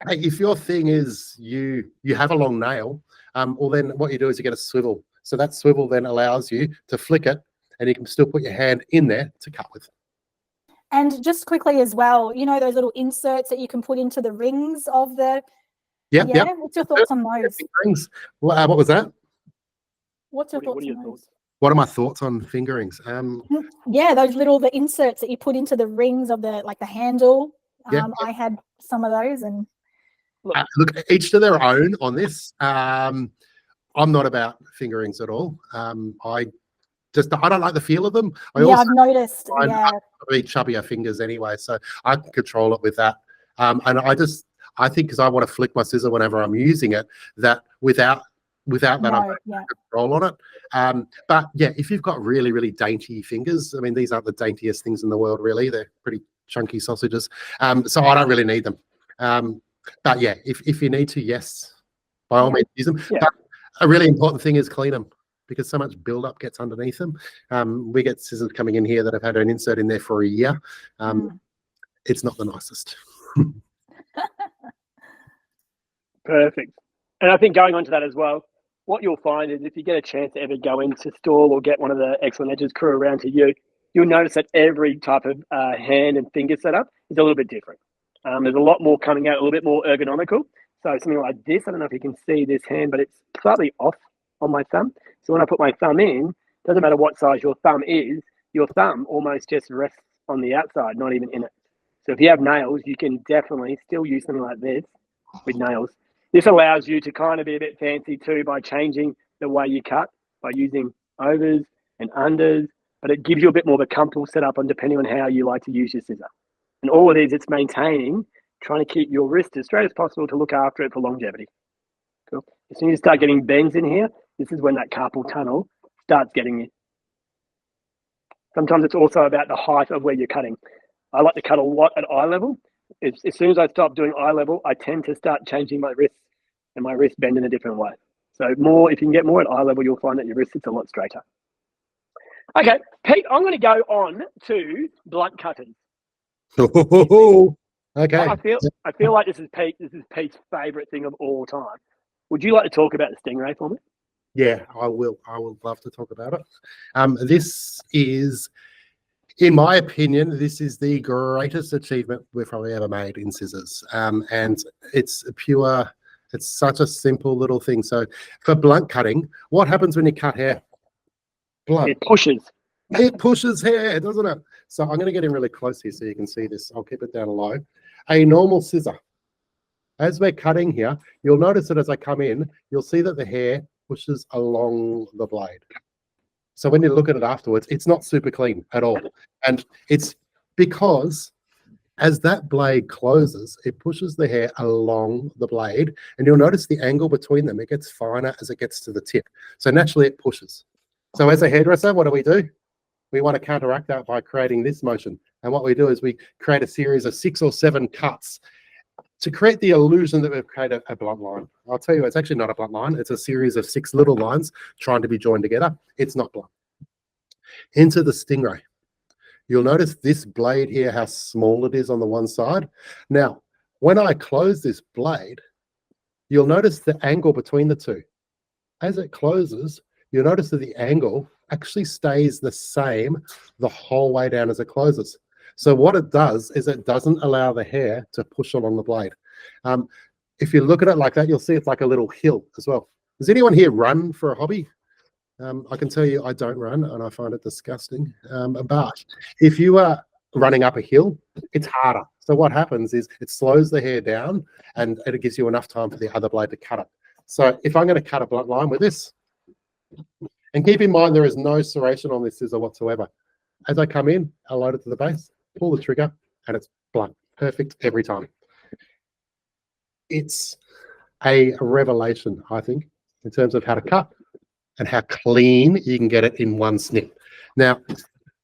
[SPEAKER 2] hey, if your thing is you have a long nail, well then what you do is you get a swivel. So that swivel then allows you to flick it, and you can still put your hand in there to cut with.
[SPEAKER 1] And just quickly as well, you know those little inserts that you can put into the rings of the...
[SPEAKER 2] Yep.
[SPEAKER 1] What's your thoughts on those?
[SPEAKER 2] Rings. What was that?
[SPEAKER 1] What's your thoughts on those?
[SPEAKER 2] What are my thoughts on fingerings?
[SPEAKER 1] Yeah, those the inserts that you put into the rings of the handle. I had some of those, and
[SPEAKER 2] look, each to their own on this. I'm not about fingerings at all. I don't like the feel of them.
[SPEAKER 1] I've noticed. Yeah,
[SPEAKER 2] I chubbier fingers anyway, so I can control it with that. And I think because I want to flick my scissor whenever I'm using it, that without that I don't control on it. But yeah, if you've got really, really dainty fingers, I mean, these aren't the daintiest things in the world, really. They're pretty chunky sausages. So I don't really need them. But yeah, if you need to, yes, by all means use them. Yeah. But a really important thing is clean them, because so much buildup gets underneath them. We get scissors coming in here that have had an insert in there for a year. It's not the nicest.
[SPEAKER 3] Perfect. And I think going on to that as well, what you'll find is if you get a chance to ever go into store or get one of the Excellent Edges crew around to you, you'll notice that every type of hand and finger setup is a little bit different. There's a lot more coming out, a little bit more ergonomical. So something like this, I don't know if you can see this hand, but it's slightly off on my thumb. So when I put my thumb in, doesn't matter what size your thumb is, your thumb almost just rests on the outside, not even in it. So if you have nails, you can definitely still use something like this with nails. This allows you to kind of be a bit fancy too by changing the way you cut, by using overs and unders, but it gives you a bit more of a comfortable setup on depending on how you like to use your scissor. And all it is, it's maintaining, trying to keep your wrist as straight as possible to look after it for longevity. Cool. As soon as you start getting bends in here, this is when that carpal tunnel starts getting you. Sometimes it's also about the height of where you're cutting. I like to cut a lot at eye level. As soon as I stop doing eye level, I tend to start changing my wrist and my wrist bend in a different way. So more, if you can get more at eye level, you'll find that your wrist sits a lot straighter. Okay, Pete, I'm going to go on to blunt cutters.
[SPEAKER 2] Okay.
[SPEAKER 3] I feel like this is Pete's favourite thing of all time. Would you like to talk about the Stingray for me?
[SPEAKER 2] Yeah, I will. I would love to talk about it. This is, in my opinion, this is the greatest achievement we've probably ever made in scissors. And it's such a simple little thing. So for blunt cutting, what happens when you cut hair? Blunt.
[SPEAKER 3] It pushes.
[SPEAKER 2] It pushes hair, doesn't it? So I'm going to get in really close here so you can see this. I'll keep it down low. A normal scissor. As we're cutting here, you'll notice that as I come in, you'll see that the hair pushes along the blade. So when you look at it afterwards, it's not super clean at all. And it's because as that blade closes, it pushes the hair along the blade. And you'll notice the angle between them, it gets finer as it gets to the tip. So naturally it pushes. So as a hairdresser, what do? We want to counteract that by creating this motion. And what we do is we create a series of 6 or 7 cuts to create the illusion that we've created a blunt line. I'll tell you, it's actually not a blunt line. It's a series of 6 little lines trying to be joined together. It's not blunt. Into the Stingray. You'll notice this blade here, how small it is on the one side. Now, when I close this blade, you'll notice the angle between the two. As it closes, you'll notice that the angle actually stays the same the whole way down as it closes. So what it does is it doesn't allow the hair to push along the blade. If you look at it like that, you'll see it's like a little hill as well. Does anyone here run for a hobby? I can tell you I don't run and I find it disgusting. But if you are running up a hill, it's harder. So what happens is it slows the hair down and it gives you enough time for the other blade to cut it. So if I'm going to cut a blunt line with this, and keep in mind there is no serration on this scissor whatsoever. As I come in, I load it to the base, pull the trigger, and it's blunt. Perfect every time. It's a revelation, I think, in terms of how to cut and how clean you can get it in one snip. Now,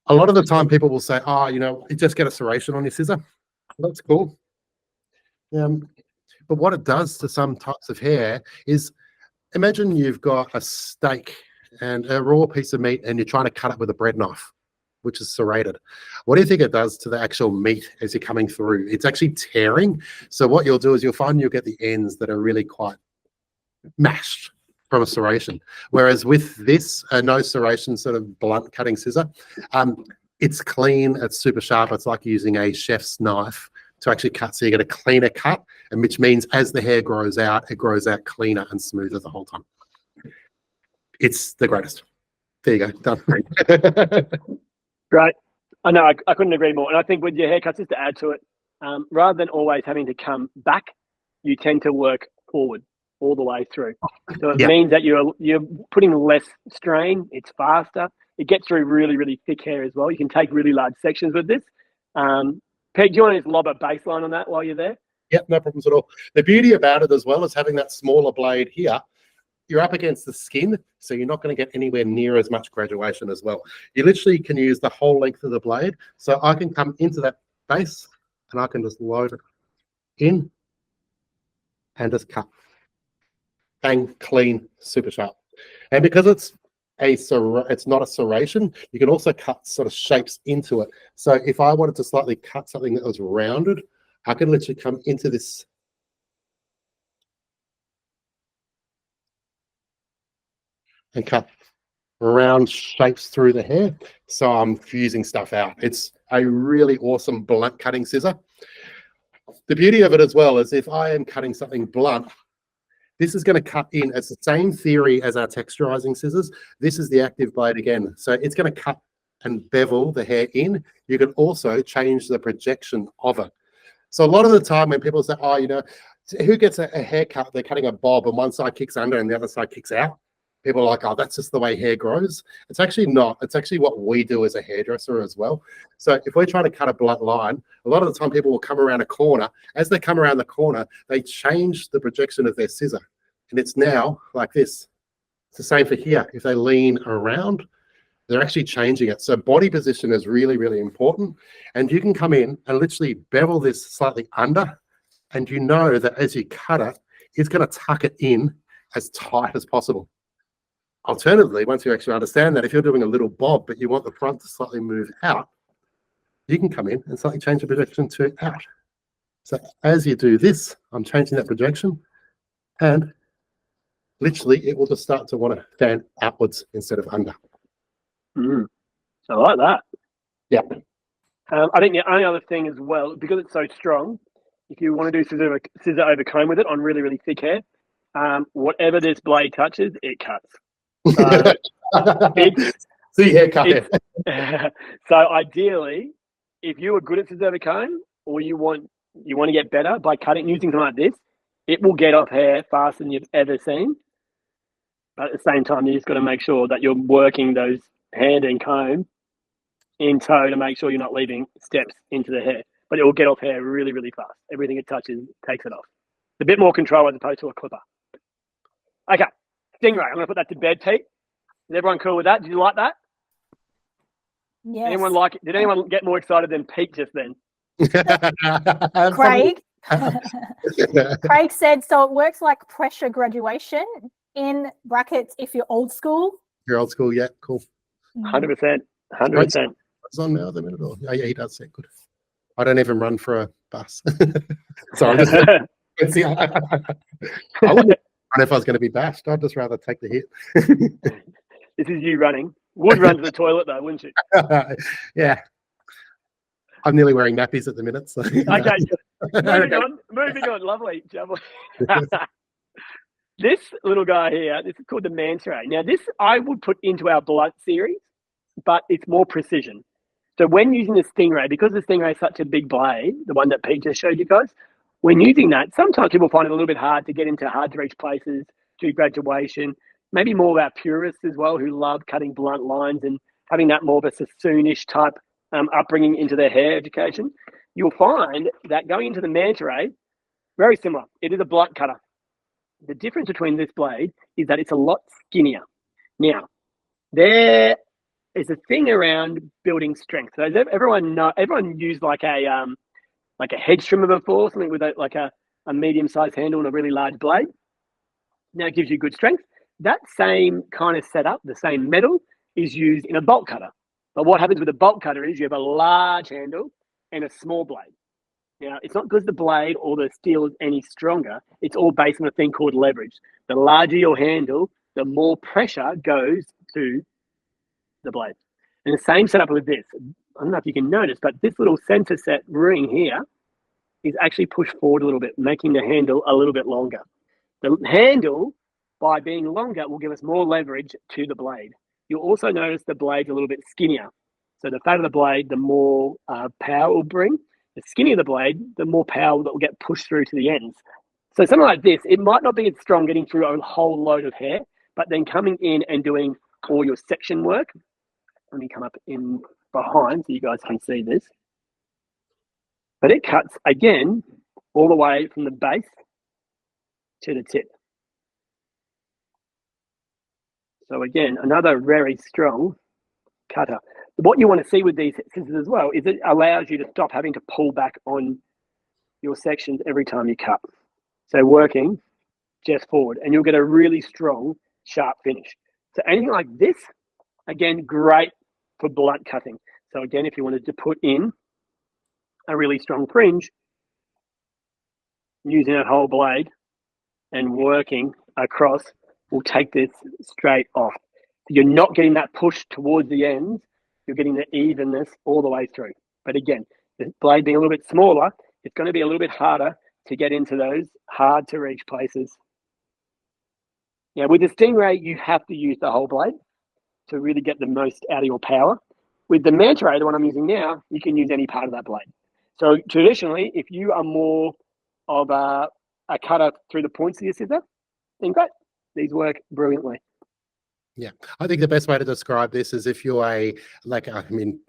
[SPEAKER 2] a lot of the time people will say, oh, you know, you just get a serration on your scissor. That's cool. But what it does to some types of hair is, imagine you've got a steak and a raw piece of meat and you're trying to cut it with a bread knife, which is serrated. What do you think it does to the actual meat as you're coming through? It's actually tearing. So what you'll do is you'll find you'll get the ends that are really quite mashed from a serration. Whereas with this no serration sort of blunt cutting scissor, it's clean, it's super sharp. It's like using a chef's knife to actually cut. So you get a cleaner cut, and which means as the hair grows out, it grows out cleaner and smoother the whole time. It's the greatest. There you go, done.
[SPEAKER 3] Great. I know, I couldn't agree more. And I think with your haircuts, just to add to it, rather than always having to come back, you tend to work forward all the way through. So it
[SPEAKER 2] Yeah.
[SPEAKER 3] means that you're putting less strain. It's faster. It gets through really, really thick hair as well. You can take really large sections with this. Peg, do you want to just lob a baseline on that while you're there?
[SPEAKER 2] Yep, no problems at all. The beauty about it as well is having that smaller blade here. You're up against the skin, so you're not going to get anywhere near as much graduation as well. You literally can use the whole length of the blade. So I can come into that base and I can just load it in and just cut. Bang, clean, super sharp. And because it's not a serration, you can also cut sort of shapes into it. So if I wanted to slightly cut something that was rounded, I can literally come into this and cut round shapes through the hair. So I'm fusing stuff out. It's a really awesome blunt cutting scissor. The beauty of it as well is if I am cutting something blunt, this is going to cut in. It's the same theory as our texturizing scissors. This is the active blade again. So it's going to cut and bevel the hair in. You can also change the projection of it. So a lot of the time when people say, oh, you know, who gets a haircut, they're cutting a bob and one side kicks under and the other side kicks out. People are like, oh, that's just the way hair grows. It's actually not. It's actually what we do as a hairdresser as well. So if we're trying to cut a blunt line, a lot of the time people will come around a corner. As they come around the corner, they change the projection of their scissor. And it's now like this. It's the same for here. If they lean around, they're actually changing it. So body position is really, really important. And you can come in and literally bevel this slightly under. And you know that as you cut it, it's going to tuck it in as tight as possible. Alternatively, once you actually understand that, if you're doing a little bob, but you want the front to slightly move out, you can come in and slightly change the projection to out. So as you do this, I'm changing that projection, and literally it will just start to want to fan outwards instead of under.
[SPEAKER 3] I like that.
[SPEAKER 2] Yeah.
[SPEAKER 3] I think the only other thing as well, because it's so strong, if you want to do scissor over comb with it on really, really thick hair, whatever this blade touches, it cuts. So so ideally, if you are good at scissor over comb, or you want to get better by cutting using something like this, it will get off hair faster than you've ever seen. But at the same time, you just got to make sure that you're working those hand and comb in tow to make sure you're not leaving steps into the hair. But it will get off hair really, really fast. Everything it touches takes it off. It's a bit more control as opposed to a clipper. Okay. Stingray, I'm going to put that to bed, Pete. Is everyone cool with that? Did you like that?
[SPEAKER 1] Yes.
[SPEAKER 3] Anyone like it? Did anyone get more excited than Pete just then?
[SPEAKER 1] Craig. Craig said, so it works like pressure graduation in brackets if you're old school.
[SPEAKER 2] You're old school, yeah, cool.
[SPEAKER 3] 100%. 100%.
[SPEAKER 2] It's on now at the minute. Oh, yeah, he does say good. I don't even run for a bus. So I'm just I wouldn't if I was going to be bashed. I'd just rather take the hit.
[SPEAKER 3] This is you running. Would run to the toilet though, wouldn't you?
[SPEAKER 2] Yeah. I'm nearly wearing nappies at the minute. So,
[SPEAKER 3] okay. Moving on. Lovely. This little guy here, this is called the Manta Ray. Now, this I would put into our blunt series, but it's more precision. So when using the Stingray, because the Stingray is such a big blade, the one that Pete just showed you guys, when using that, sometimes people find it a little bit hard to get into hard to reach places, do graduation, maybe more of our purists as well who love cutting blunt lines and having that more of a sassoonish type upbringing into their hair education. You'll find that going into the Manta Ray, very similar. It is a blunt cutter. The difference between this blade is that it's a lot skinnier. Now, there is a thing around building strength. So everyone used like a hedge trimmer before, something with a medium-sized handle and a really large blade. Now it gives you good strength. That same kind of setup, the same metal, is used in a bolt cutter. But what happens with a bolt cutter is you have a large handle and a small blade. Now, it's not because the blade or the steel is any stronger. It's all based on a thing called leverage. The larger your handle, the more pressure goes to the blade. And the same setup with this. I don't know if you can notice, but this little center set ring here is actually pushed forward a little bit, making the handle a little bit longer. The handle, by being longer, will give us more leverage to the blade. You'll also notice the blade's a little bit skinnier. So the fatter the blade, the more power it will bring. The skinnier the blade, the more power that will get pushed through to the ends. So something like this, it might not be as strong getting through a whole load of hair, but then coming in and doing all your section work. Let me come up in behind so you guys can see this. But it cuts, again, all the way from the base to the tip. So again, another very strong cutter. What you want to see with these scissors as well is it allows you to stop having to pull back on your sections every time you cut. So working just forward, and you'll get a really strong, sharp finish. So anything like this, again, great for blunt cutting. So again, if you wanted to put in a really strong fringe, using that whole blade and working across will take this straight off. You're not getting that push towards the ends, you're getting the evenness all the way through. But again, the blade being a little bit smaller, it's going to be a little bit harder to get into those hard to reach places. Now with the Stingray, you have to use the whole blade to really get the most out of your power. With the Manta Ray, the one I'm using now, you can use any part of that blade. So traditionally, if you are more of a cutter through the points of your scissor, then great. These work brilliantly.
[SPEAKER 2] Yeah, I think the best way to describe this is if you're back in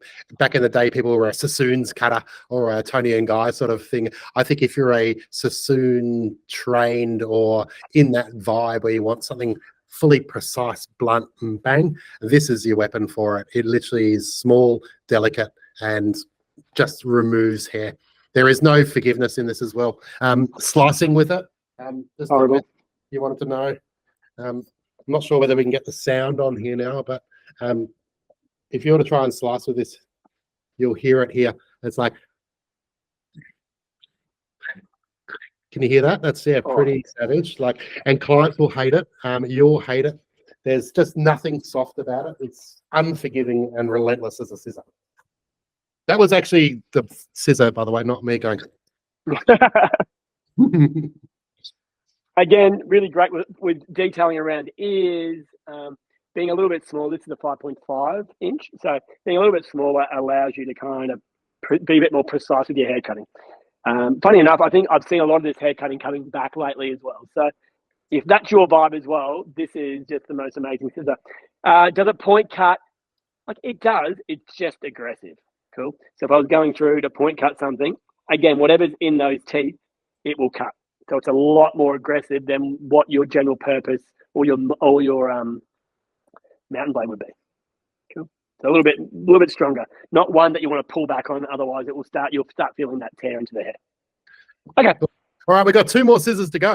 [SPEAKER 2] the day, people were a Sassoon's cutter or a Tony and Guy sort of thing. I think if you're a Sassoon trained or in that vibe where you want something fully precise, blunt and bang, this is your weapon for it. It literally is small, delicate, and just removes hair. There is no forgiveness in this as well. Slicing with it, just horrible. You wanted to know. I'm not sure whether we can get the sound on here now, but if you were to try and slice with this, you'll hear it here. It's like, can you hear that? That's pretty savage. Like, and clients will hate it. You'll hate it. There's just nothing soft about it. It's unforgiving and relentless as a scissor. That was actually the scissor, by the way, not me going.
[SPEAKER 3] Again, really great with detailing around ears, being a little bit small. This is a 5.5 inch. So being a little bit smaller allows you to kind of be a bit more precise with your hair cutting. Funny enough, I think I've seen a lot of this hair cutting coming back lately as well. So if that's your vibe as well, this is just the most amazing scissor. Does it point cut? Like it does, it's just aggressive. Cool. So if I was going through to point cut something, again, whatever's in those teeth, it will cut. So it's a lot more aggressive than what your general purpose or your mountain blade would be. Cool. So a little bit stronger. Not one that you want to pull back on, otherwise you'll start feeling that tear into the hair. Okay.
[SPEAKER 2] All right, we've got 2 more scissors to go.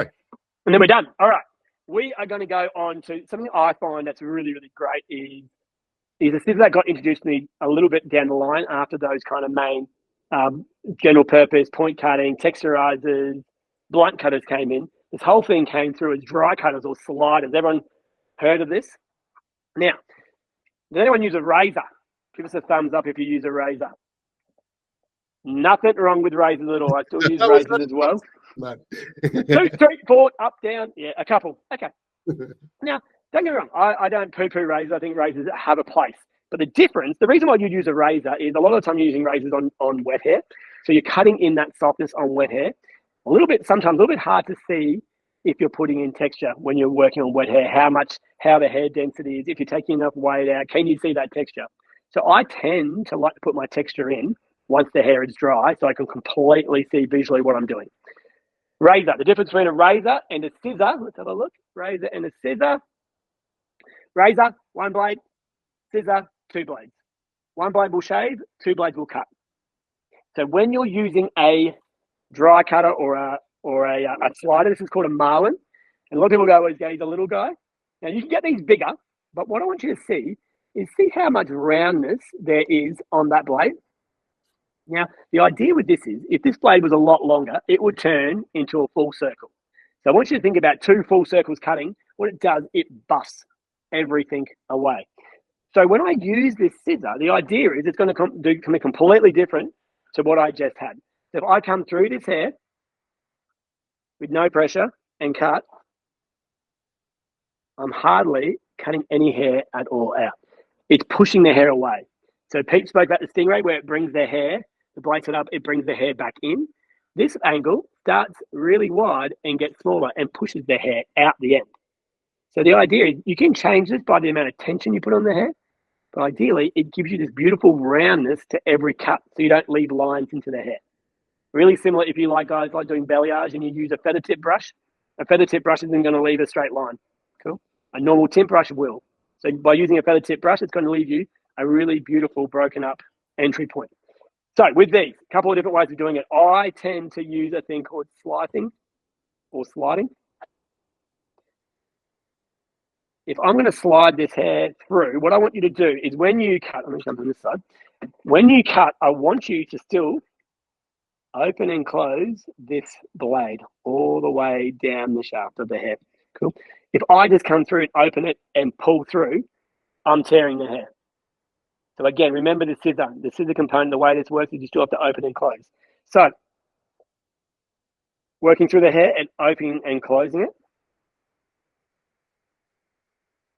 [SPEAKER 3] And then we're done. All right. We are going to go on to something I find that's really, really great is a scissor that got introduced to me a little bit down the line after those kind of main general purpose, point cutting, texturizers, blunt cutters came in. This whole thing came through as dry cutters or sliders. Everyone heard of this? Now, does anyone use a razor? Give us a thumbs up if you use a razor. Nothing wrong with razors at all. I still use razors as well.
[SPEAKER 2] No.
[SPEAKER 3] 2, 3, 4, up, down. Yeah, a couple. Okay. Now, don't get me wrong. I don't poo-poo razors. I think razors have a place. But the reason why you'd use a razor is a lot of the time you're using razors on wet hair. So you're cutting in that softness on wet hair. Sometimes a little bit hard to see if you're putting in texture when you're working on wet hair, how the hair density is, if you're taking enough weight out, can you see that texture? So I tend to like to put my texture in once the hair is dry so I can completely see visually what I'm doing. Razor, the difference between a razor and a scissor, let's have a look. Razor and a scissor. Razor, 1 blade. Scissor, 2 blades. 1 blade will shave, 2 blades will cut. So when you're using a dry cutter or a slider, this is called a marlin. And a lot of people go, he's a little guy. Now you can get these bigger, but what I want you to see is how much roundness there is on that blade. Now, the idea with this is if this blade was a lot longer, it would turn into a full circle. So I want you to think about 2 full circles cutting. What it does, it buffs everything away. So when I use this scissor, the idea is it's going to do something completely different to what I just had. So if I come through this hair with no pressure and cut, I'm hardly cutting any hair at all out. It's pushing the hair away. So Pete spoke about the Stingray where it brings the hair, the blade set up, it brings the hair back in. This angle starts really wide and gets smaller and pushes the hair out the end. So the idea is you can change this by the amount of tension you put on the hair, but ideally it gives you this beautiful roundness to every cut so you don't leave lines into the hair. Really similar if you guys like doing balayage and you use a feather tip brush. A feather tip brush isn't going to leave a straight line. Cool. A normal tint brush will. So by using a feather tip brush, it's going to leave you a really beautiful broken up entry point. So with these, a couple of different ways of doing it. I tend to use a thing called slicing or sliding. If I'm going to slide this hair through, what I want you to do is when you cut, I'm going to jump on this side. When you cut, I want you to still open and close this blade all the way down the shaft of the hair. Cool. If I just come through and open it and pull through, I'm tearing the hair. So again, remember the scissor component, the way this works is you still have to open and close. So working through the hair and opening and closing it.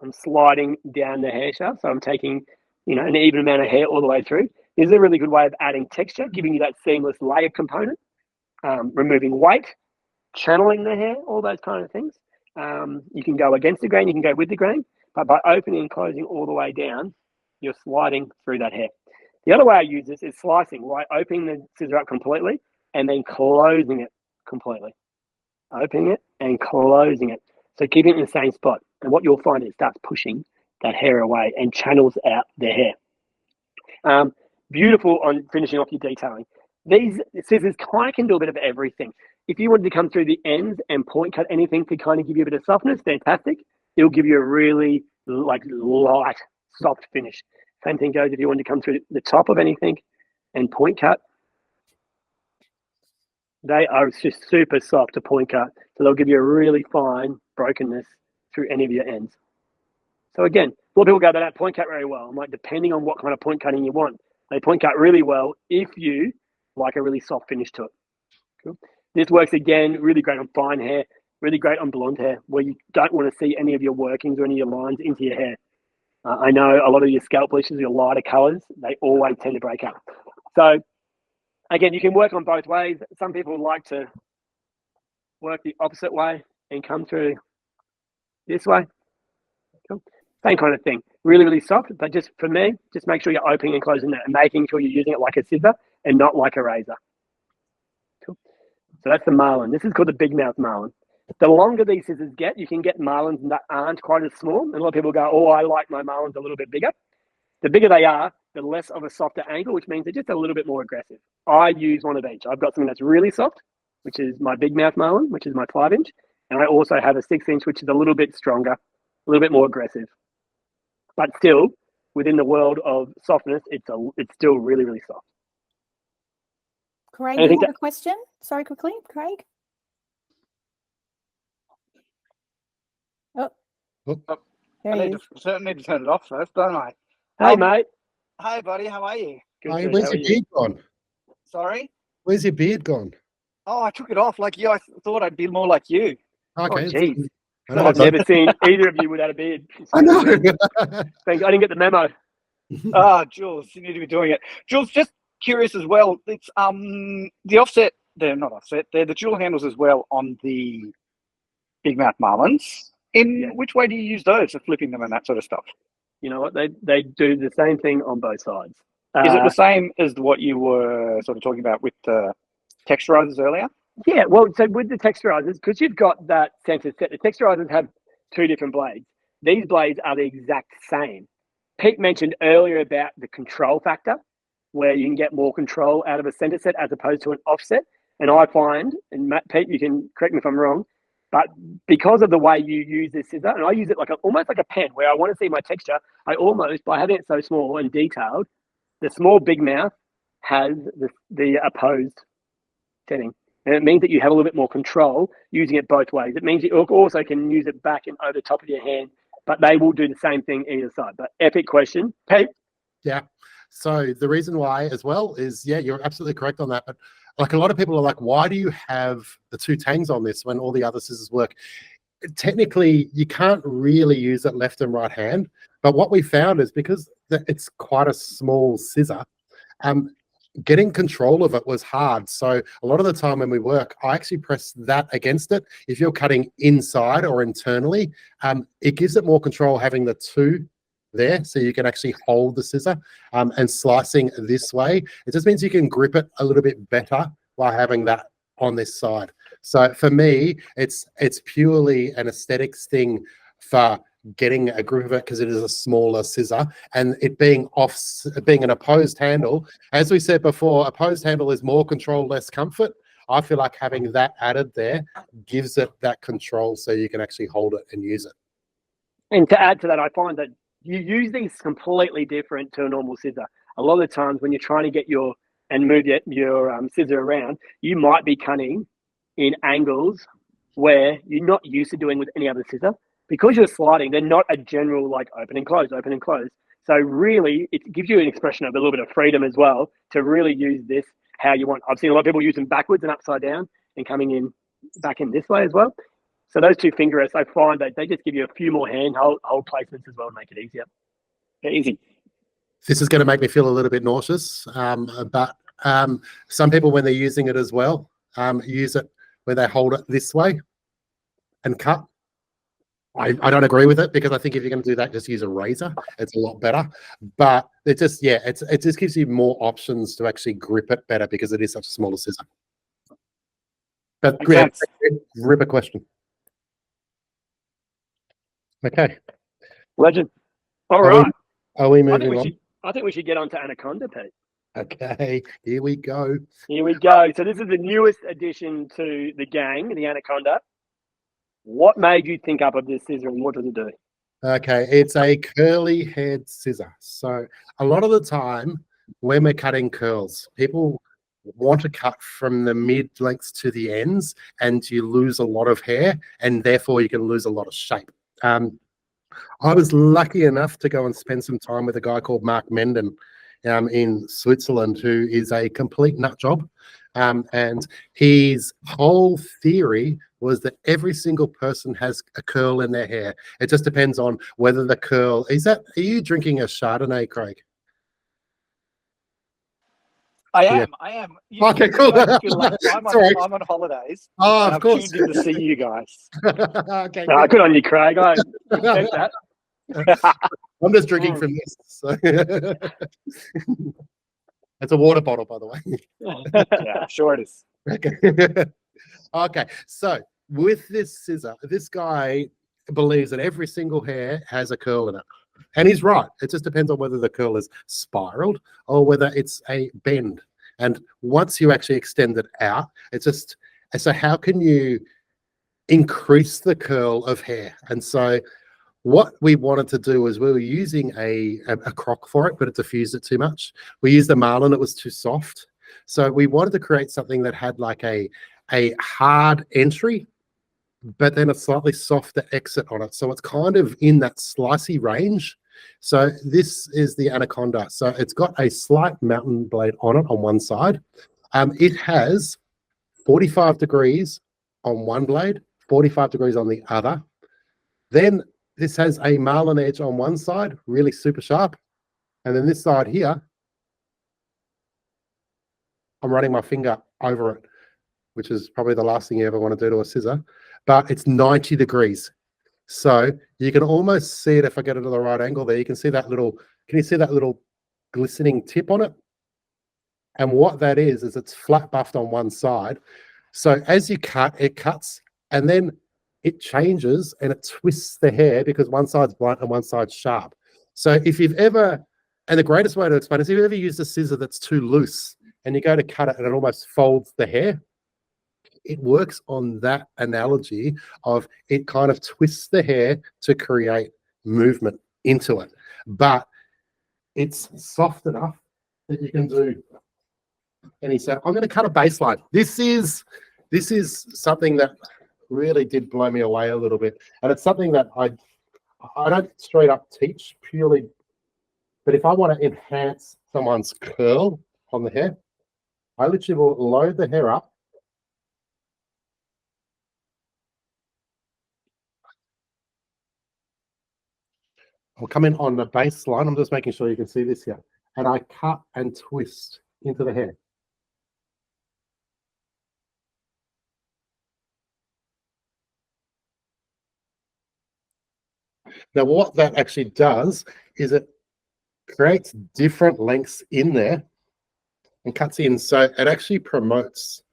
[SPEAKER 3] I'm sliding down the hair shaft. So I'm taking, an even amount of hair all the way through. This is a really good way of adding texture, giving you that seamless layer component, removing weight, channeling the hair, all those kind of things. You can go against the grain, you can go with the grain, but by opening and closing all the way down, you're sliding through that hair. The other way I use this is slicing, right? Opening the scissor up completely and then closing it completely. Opening it and closing it. So keeping it in the same spot. And what you'll find is it starts pushing that hair away and channels out the hair. Beautiful on finishing off your detailing. These scissors kind of can do a bit of everything. If you wanted to come through the ends and point cut anything to kind of give you a bit of softness, fantastic. It'll give you a really light, soft finish. Same thing goes if you want to come through the top of anything and point cut. They are just super soft to point cut. So they'll give you a really fine brokenness through any of your ends. So again, a lot of people go, they don't point cut very well. I'm like, depending on what kind of point cutting you want, they point cut really well if you like a really soft finish to it. Cool. This works again, really great on fine hair, really great on blonde hair, where you don't want to see any of your workings or any of your lines into your hair. I know a lot of your scalp bleaches, your lighter colors, they always tend to break up. So again, you can work on both ways. Some people like to work the opposite way and come through this way. Cool. Same kind of thing. Really, really soft, but just for me, just make sure you're opening and closing that and making sure you're using it like a scissor and not like a razor. Cool. So that's the marlin. This is called the big mouth marlin. The longer these scissors get, you can get marlins that aren't quite as small. And a lot of people go, oh, I like my marlins a little bit bigger. The bigger they are, the less of a softer angle, which means they're just a little bit more aggressive. I use one of each. I've got something that's really soft, which is my big mouth marlin, which is my 5-inch. And I also have a 6-inch, which is a little bit stronger, a little bit more aggressive. But still, within the world of softness, it's still really, really soft.
[SPEAKER 1] Craig, do you have a question? Sorry, quickly, Craig.
[SPEAKER 5] I certainly need to turn it off first, don't I?
[SPEAKER 3] Hey, mate.
[SPEAKER 5] Hey, buddy. How are you?
[SPEAKER 2] Hey, where's your beard gone?
[SPEAKER 5] Sorry?
[SPEAKER 2] Where's your beard gone?
[SPEAKER 5] Oh, I took it off like you. I thought I'd be more like you.
[SPEAKER 2] Okay.
[SPEAKER 3] Jeez. I've never seen either of you without a beard.
[SPEAKER 2] I know.
[SPEAKER 3] I didn't get the memo.
[SPEAKER 5] Jules, you need to be doing it. Jules, just curious as well. It's the offset. They're not offset. They're the dual handles as well on the big mouth marlins. Which way do you use those for flipping them and that sort of stuff?
[SPEAKER 3] You know what? They do the same thing on both sides.
[SPEAKER 5] Is it the same as what you were sort of talking about with the texturizers earlier?
[SPEAKER 3] Yeah, well, so with the texturizers, because you've got that center set, the texturizers have 2 different blades. These blades are the exact same. Pete mentioned earlier about the control factor, where you can get more control out of a center set as opposed to an offset. And I find, and Matt, Pete, you can correct me if I'm wrong, but because of the way you use this scissor, and I use it almost like a pen, where I want to see my texture, I almost, by having it so small and detailed, the small big mouth has the opposed setting. And it means that you have a little bit more control using it both ways. It means you also can use it back and over the top of your hand, but they will do the same thing either side. But epic question. Pete?
[SPEAKER 2] Yeah. So the reason why as well is, you're absolutely correct on that. But like a lot of people are like, why do you have the 2 tangs on this when all the other scissors work? Technically, you can't really use it left and right hand. But what we found is because it's quite a small scissor, getting control of it was hard. So a lot of the time when we work, I actually press that against it. If you're cutting inside or internally, it gives it more control having the two there, so you can actually hold the scissor, and slicing this way. It just means you can grip it a little bit better by having that on this side. So for me, it's purely an aesthetics thing for getting a grip of it, because it is a smaller scissor, and it being being an opposed handle. As we said before, opposed handle is more control, less comfort. I feel like having that added there gives it that control, so you can actually hold it and use it.
[SPEAKER 3] And to add to that, I find that you use these completely different to a normal scissor. A lot of the times when you're trying to get and move your scissor around, you might be cutting in angles where you're not used to doing with any other scissor. Because you're sliding, they're not a general like open and close, open and close. So really, it gives you an expression of a little bit of freedom as well to really use this how you want. I've seen a lot of people use them backwards and upside down and coming in back in this way as well. So those two finger rests, I find that they just give you a few more hold placements as well and make it easier.
[SPEAKER 5] Yeah, easy.
[SPEAKER 2] This is going to make me feel a little bit nauseous, but some people, when they're using it as well, use it where they hold it this way and cut. I don't agree with it, because I think if you're going to do that, just use a razor. It's a lot better. But it just, yeah, it just gives you more options to actually grip it better, because it is such a smaller scissor. But yeah, rip a question. Okay.
[SPEAKER 3] Legend. All right.
[SPEAKER 2] Are we moving on?
[SPEAKER 3] I think we should get on to Anaconda, Pete.
[SPEAKER 2] Okay, here we go.
[SPEAKER 3] Here we go. So this is the newest addition to the gang, the Anaconda. What made you think up of this scissor, and what does it do?
[SPEAKER 2] Okay, it's a curly head scissor. So a lot of the time when we're cutting curls, people want to cut from the mid lengths to the ends, and you lose a lot of hair, and therefore you can lose a lot of shape. I was lucky enough to go and spend some time with a guy called Mark Menden in Switzerland, who is a complete nut job. And his whole theory was that every single person has a curl in their hair. It just depends on whether the curl are you drinking a Chardonnay, Craig?
[SPEAKER 5] I am.
[SPEAKER 2] Yeah.
[SPEAKER 5] I am.
[SPEAKER 2] Okay, cool.
[SPEAKER 5] I'm on holidays.
[SPEAKER 2] Oh, of course.
[SPEAKER 5] I'm tuned in to see you guys.
[SPEAKER 2] Okay.
[SPEAKER 3] Good on you, Craig. I respect that.
[SPEAKER 2] I'm just drinking from this. So. It's a water bottle, by the way.
[SPEAKER 5] Yeah, sure it is.
[SPEAKER 2] Okay. Okay. So with this scissor, this guy believes that every single hair has a curl in it. And he's right. It just depends on whether the curl is spiraled or whether it's a bend. And once you actually extend it out, it's just, so how can you increase the curl of hair? And so what we wanted to do is, we were using a croc for it, but it diffused it too much. We used a marlin, it was too soft. So we wanted to create something that had like a hard entry, but then a slightly softer exit on it. So it's kind of in that slicey range. So this is the Anaconda. So it's got a slight mountain blade on it on one side. It has 45 degrees on one blade, 45 degrees on the other. Then this has a marlin edge on one side, really super sharp. And then this side here, I'm running my finger over it, which is probably the last thing you ever want to do to a scissor, but it's 90 degrees. So you can almost see it if I get it to the right angle there. You can see that little, can you see that little glistening tip on it? And what that is it's flat buffed on one side. So as you cut, it cuts, and then it changes and it twists the hair, because one side's blunt and one side's sharp. So if you've ever, and the greatest way to explain is, if you've ever used a scissor that's too loose and you go to cut it and it almost folds the hair, it works on that analogy of it kind of twists the hair to create movement into it. But it's soft enough that you can do. And he said, I'm going to cut a baseline. This is something that really did blow me away a little bit. And it's something that I don't straight up teach purely, but if I want to enhance someone's curl on the hair, I literally will load the hair up. I'll come in on the baseline. I'm just making sure you can see this here. And I cut and twist into the hair. Now, what that actually does is it creates different lengths in there and cuts in. So it actually promotes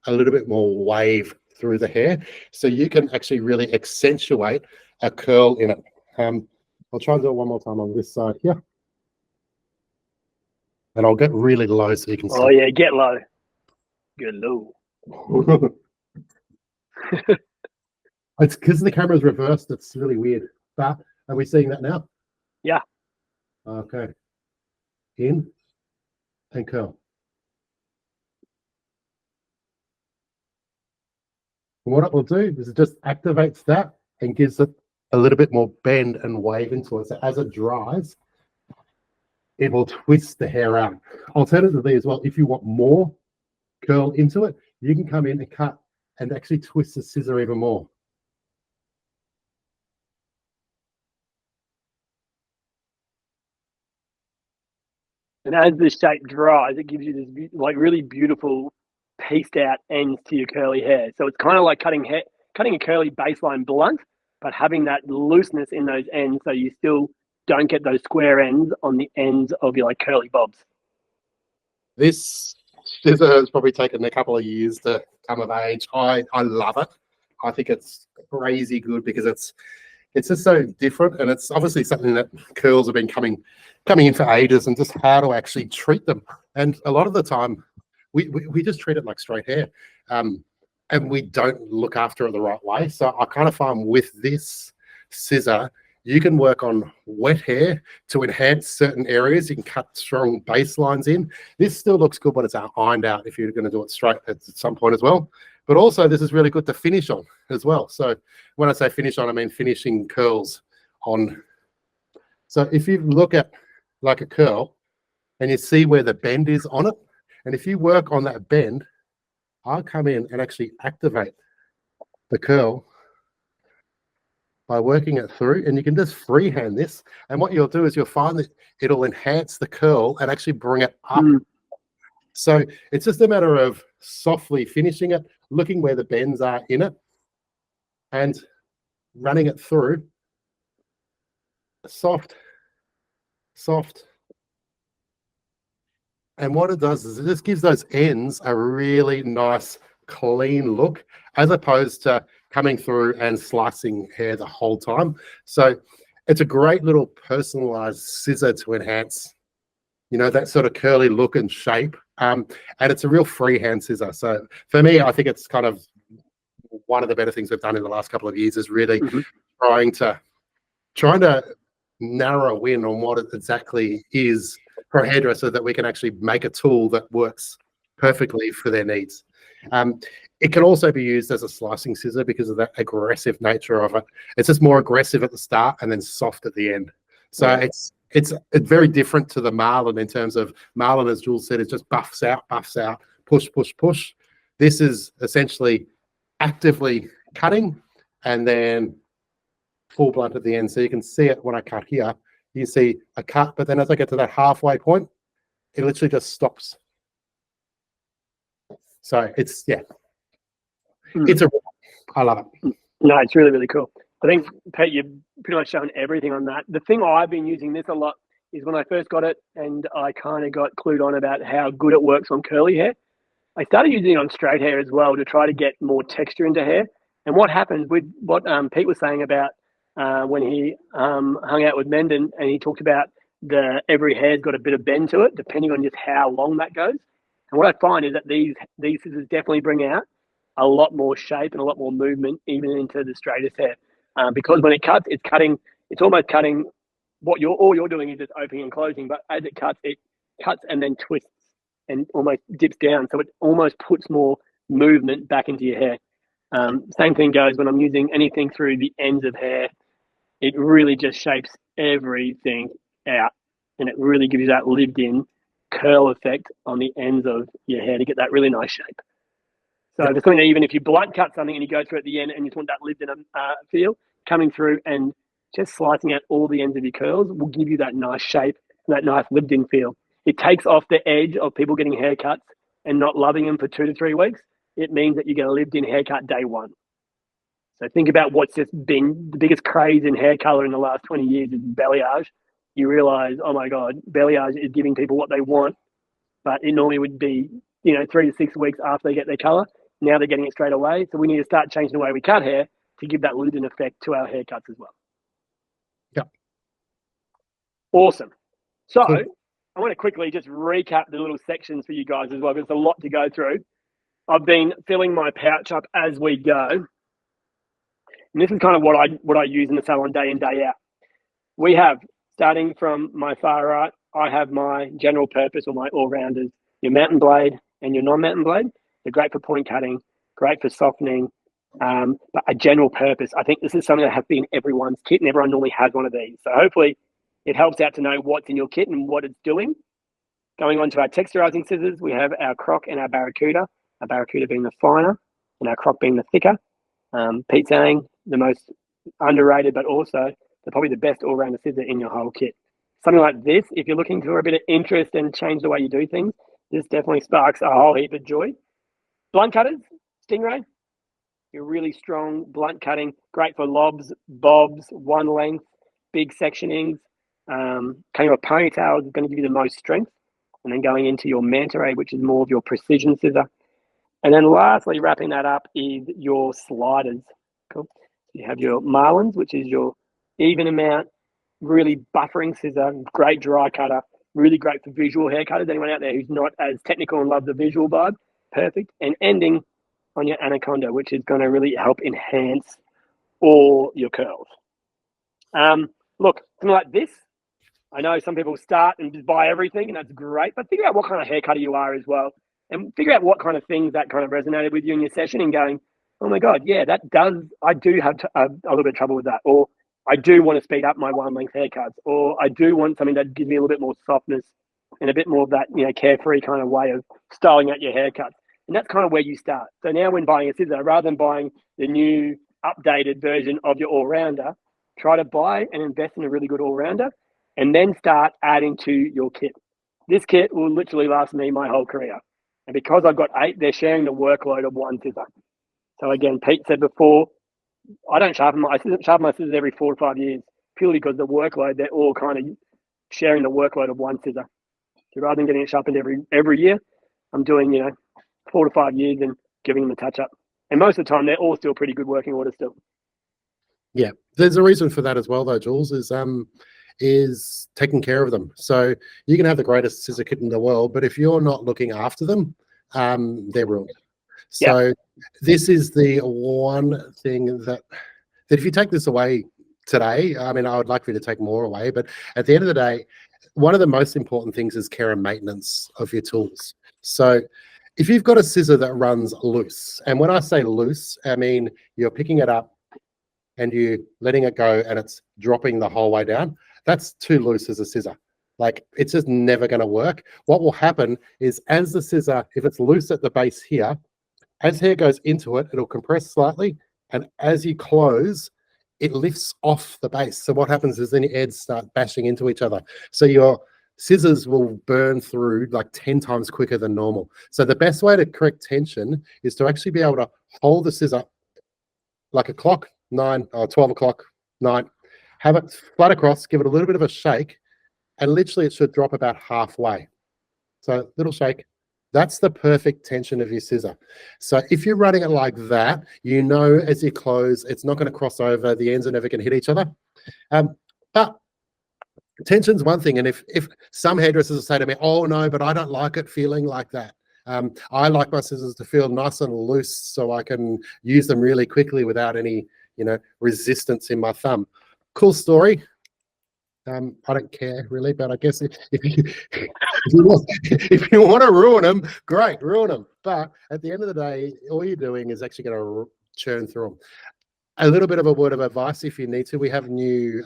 [SPEAKER 2] a little bit more wave through the hair. So you can actually really accentuate a curl in it. I'll try and do it one more time on this side here. And I'll get really low so you can see.
[SPEAKER 3] Oh, yeah, get low. Get low.
[SPEAKER 2] It's because the camera's reversed. It's really weird. But are we seeing that now?
[SPEAKER 3] Yeah.
[SPEAKER 2] Okay. In and curl. And what it will do is it just activates that and gives it a little bit more bend and wave into it. So as it dries, it will twist the hair out. Alternatively as well, if you want more curl into it, you can come in and cut and actually twist the scissor even more.
[SPEAKER 3] And as the shape dries, it gives you this like really beautiful pieced out ends to your curly hair. So it's kind of like cutting a curly baseline blunt, but having that looseness in those ends so you still don't get those square ends on the ends of your like curly bobs.
[SPEAKER 2] This scissor has probably taken a couple of years to come of age. I love it. I think it's crazy good because it's just so different, and it's obviously something that curls have been coming in for ages, and just how to actually treat them. And a lot of the time, we just treat it like straight hair, and we don't look after it the right way. So I kind of find with this scissor, you can work on wet hair to enhance certain areas. You can cut strong baselines in. This still looks good, but it's ironed out if you're going to do it straight at some point as well. But also, this is really good to finish on as well. So when I say finish on, I mean finishing curls on. So if you look at like a curl and you see where the bend is on it, and if you work on that bend, I'll come in and actually activate the curl by working it through, and you can just freehand this. And what you'll do is you'll find that it'll enhance the curl and actually bring it up. So it's just a matter of softly finishing it, looking where the bends are in it, and running it through. Soft. And what it does is it just gives those ends a really nice, clean look, as opposed to coming through and slicing hair the whole time. So it's a great little personalized scissor to enhance, you know, that sort of curly look and shape. And it's a real freehand scissor. So for me, I think it's kind of one of the better things we've done in the last couple of years is really trying to narrow in on what it exactly is for a hairdresser, that we can actually make a tool that works perfectly for their needs. It can also be used as a slicing scissor because of that aggressive nature of it. It's just more aggressive at the start and then soft at the end. So it's very different to the marlin in terms of marlin, as Jules said, it just buffs out, push. This is essentially actively cutting and then full blunt at the end. So you can see it when I cut here. You see a cut, but then as I get to that halfway point, it literally just stops. So it's, I love it.
[SPEAKER 3] No, it's really, really cool. I think, Pete, you've pretty much shown everything on that. The thing I've been using this a lot is when I first got it and I kind of got clued on about how good it works on curly hair. I started using it on straight hair as well to try to get more texture into hair. And what happens with what Pete was saying about when he hung out with Mendon, and he talked about every hair's got a bit of bend to it, depending on just how long that goes. And what I find is that these scissors definitely bring out a lot more shape and a lot more movement, even into the straightest hair. Because when it cuts, it's almost cutting what all you're doing is just opening and closing. But as it cuts and then twists and almost dips down. So it almost puts more movement back into your hair. Same thing goes when I'm using anything through the ends of hair. It really just shapes everything out, and it really gives you that lived-in curl effect on the ends of your hair to get that really nice shape. So there's something that even if you blunt cut something and you go through at the end and you just want that lived-in feel, coming through and just slicing out all the ends of your curls will give you that nice shape and that nice lived-in feel. it takes off the edge of people getting haircuts and not loving them for 2 to 3 weeks. It means that you're going to live in haircut day one. So think about what's just been the biggest craze in hair color in the last 20 years is balayage. You realize, oh my God, balayage is giving people what they want, but it normally would be, 3 to 6 weeks after they get their color. Now they're getting it straight away. So we need to start changing the way we cut hair to give that lead-in effect to our haircuts as well.
[SPEAKER 2] Yeah.
[SPEAKER 3] Awesome. So
[SPEAKER 2] cool.
[SPEAKER 3] I want to quickly just recap the little sections for you guys as well, because there's a lot to go through. I've been filling my pouch up as we go. And this is kind of what I use in the salon day in, day out. We have, starting from my far right, I have my general purpose or my all-rounders, your mountain blade and your non-mountain blade. They're great for point cutting, great for softening, but a general purpose. I think this is something that has been everyone's kit, and everyone normally has one of these. So hopefully it helps out to know what's in your kit and what it's doing. Going on to our texturizing scissors, we have our croc and our barracuda. Our barracuda being the finer and our croc being the thicker. Pete saying the most underrated, but also probably the best all-rounder scissor in your whole kit. Something like this, if you're looking for a bit of interest and change the way you do things, this definitely sparks a whole heap of joy. Blunt cutters, Stingray. You're really strong blunt cutting, great for lobs, bobs, one length, big sectionings. Cutting a ponytail is going to give you the most strength. And then going into your manta ray, which is more of your precision scissor. And then lastly, wrapping that up is your sliders. Cool. So you have your marlins, which is your even amount, really buffering scissor, great dry cutter, really great for visual hair cutters. Anyone out there who's not as technical and loves the visual vibe, perfect. And ending on your anaconda, which is going to really help enhance all your curls. Look, something like this. I know some people start and just buy everything, and that's great, but figure out what kind of hair cutter you are as well. And figure out what kind of things that kind of resonated with you in your session and going, oh my God, yeah, I do have a little bit of trouble with that. Or I do want to speed up my one length haircuts. Or I do want something that gives me a little bit more softness and a bit more of that, carefree kind of way of styling out your haircuts. And that's kind of where you start. So now when buying a scissor, rather than buying the new updated version of your all-rounder, try to buy and invest in a really good all-rounder and then start adding to your kit. This kit will literally last me my whole career. And because I've got 8, they're sharing the workload of one scissor. So again, Pete said before, I sharpen my scissors every 4 to 5 years, purely because the workload, they're all kind of sharing the workload of one scissor. So rather than getting it sharpened every year, I'm doing, 4 to 5 years and giving them a touch up. And most of the time, they're all still pretty good working order still.
[SPEAKER 2] Yeah, there's a reason for that as well, though, Jules, is taking care of them. So you can have the greatest scissor kit in the world, but if you're not looking after them, they're ruined. So this is the one thing that if you take this away today, I mean, I would like for you to take more away, but at the end of the day, one of the most important things is care and maintenance of your tools. So if you've got a scissor that runs loose, and when I say loose, I mean you're picking it up and you're letting it go and it's dropping the whole way down, that's too loose as a scissor. Like, it's just never going to work. What will happen is as the scissor, if it's loose at the base here, as hair goes into it, it'll compress slightly. And as you close, it lifts off the base. So what happens is then your edges start bashing into each other. So your scissors will burn through like 10 times quicker than normal. So the best way to correct tension is to actually be able to hold the scissor like a clock, 9 or 12 o'clock, 9, have it flat across, give it a little bit of a shake, and literally it should drop about halfway. So little shake. That's the perfect tension of your scissor. So if you're running it like that, as you close, it's not going to cross over. The ends are never going to hit each other. But tension's one thing. And if some hairdressers say to me, oh, no, but I don't like it feeling like that. I like my scissors to feel nice and loose so I can use them really quickly without any, resistance in my thumb. Cool story. I don't care really, but I guess if you want to ruin them, great, ruin them. But at the end of the day, all you're doing is actually going to churn through them. A little bit of a word of advice if you need to. We have new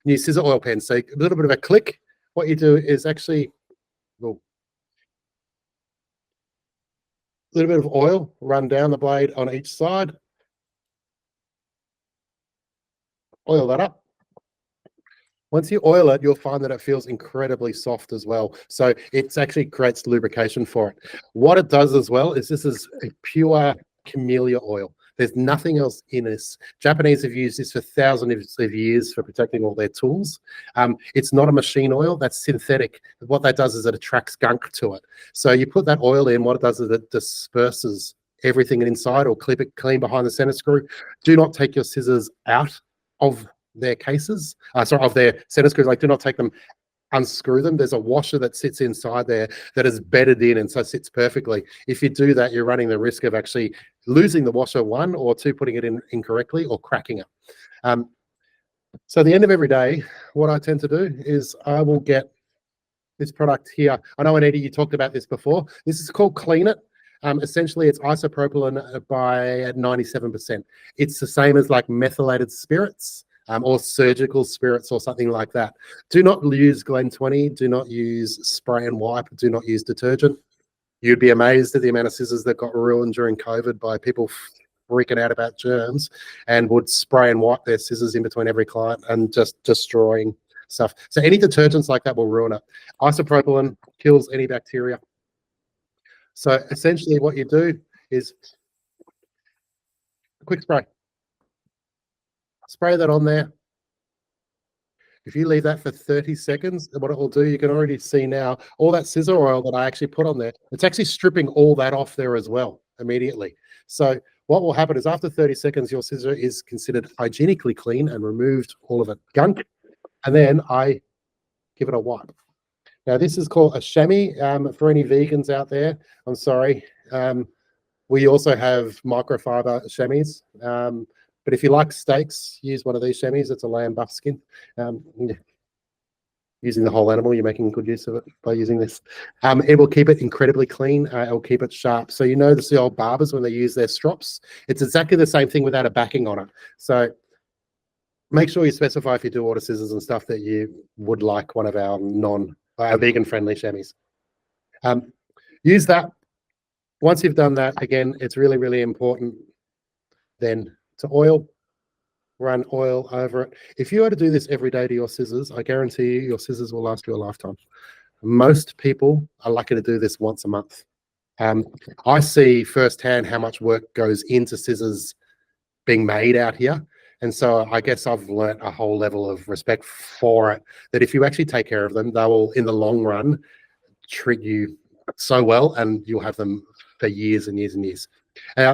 [SPEAKER 2] scissor oil pens. So a little bit of a click. What you do is actually a little bit of oil run down the blade on each side. Oil that up. Once you oil it, you'll find that it feels incredibly soft as well. So it actually creates lubrication for it. What it does as well is this is a pure camellia oil. There's nothing else in this. Japanese have used this for thousands of years for protecting all their tools. It's not a machine oil, that's synthetic. What that does is it attracts gunk to it. So you put that oil in, what it does is it disperses everything inside or clip it clean behind the center screw. Do not take your scissors out of their cases, of their center screws. Like, do not take them, unscrew them. There's a washer that sits inside there that is bedded in and so sits perfectly. If you do that, you're running the risk of actually losing the washer, one, or two, putting it in incorrectly or cracking it. So at the end of every day, what I tend to do is I will get this product here. I know, Anita, you talked about this before. This is called Clean It. Essentially, it's isopropyl by 97%. It's the same as like methylated spirits. Or surgical spirits or something like that. Do not use Glen 20. Do not use spray and wipe. Do not use detergent. You'd be amazed at the amount of scissors that got ruined during COVID by people freaking out about germs and would spray and wipe their scissors in between every client and just destroying stuff. So any detergents like that will ruin it. Isopropyl kills any bacteria. So essentially what you do is a quick spray. Spray that on there. If you leave that for 30 seconds, what it will do, you can already see now, all that scissor oil that I actually put on there, it's actually stripping all that off there as well immediately. So what will happen is after 30 seconds, your scissor is considered hygienically clean and removed all of it gunk. And then I give it a wipe. Now, this is called a chamois. For any vegans out there, I'm sorry. We also have microfiber chamois. But if you like steaks, use one of these chamois. It's a lamb buckskin. Using the whole animal, you're making good use of it by using this. It will keep it incredibly clean. It will keep it sharp. So you know the old barbers when they use their strops? It's exactly the same thing without a backing on it. So make sure you specify if you do order scissors and stuff that you would like one of our vegan-friendly chamois. Use that. Once you've done that, again, it's really, really important then to oil, run oil over it. If you were to do this every day to your scissors, I guarantee you your scissors will last you a lifetime. Most people are lucky to do this once a month. I see firsthand how much work goes into scissors being made out here. And so I guess I've learnt a whole level of respect for it, that if you actually take care of them, they will, in the long run, treat you so well and you'll have them for years and years and years.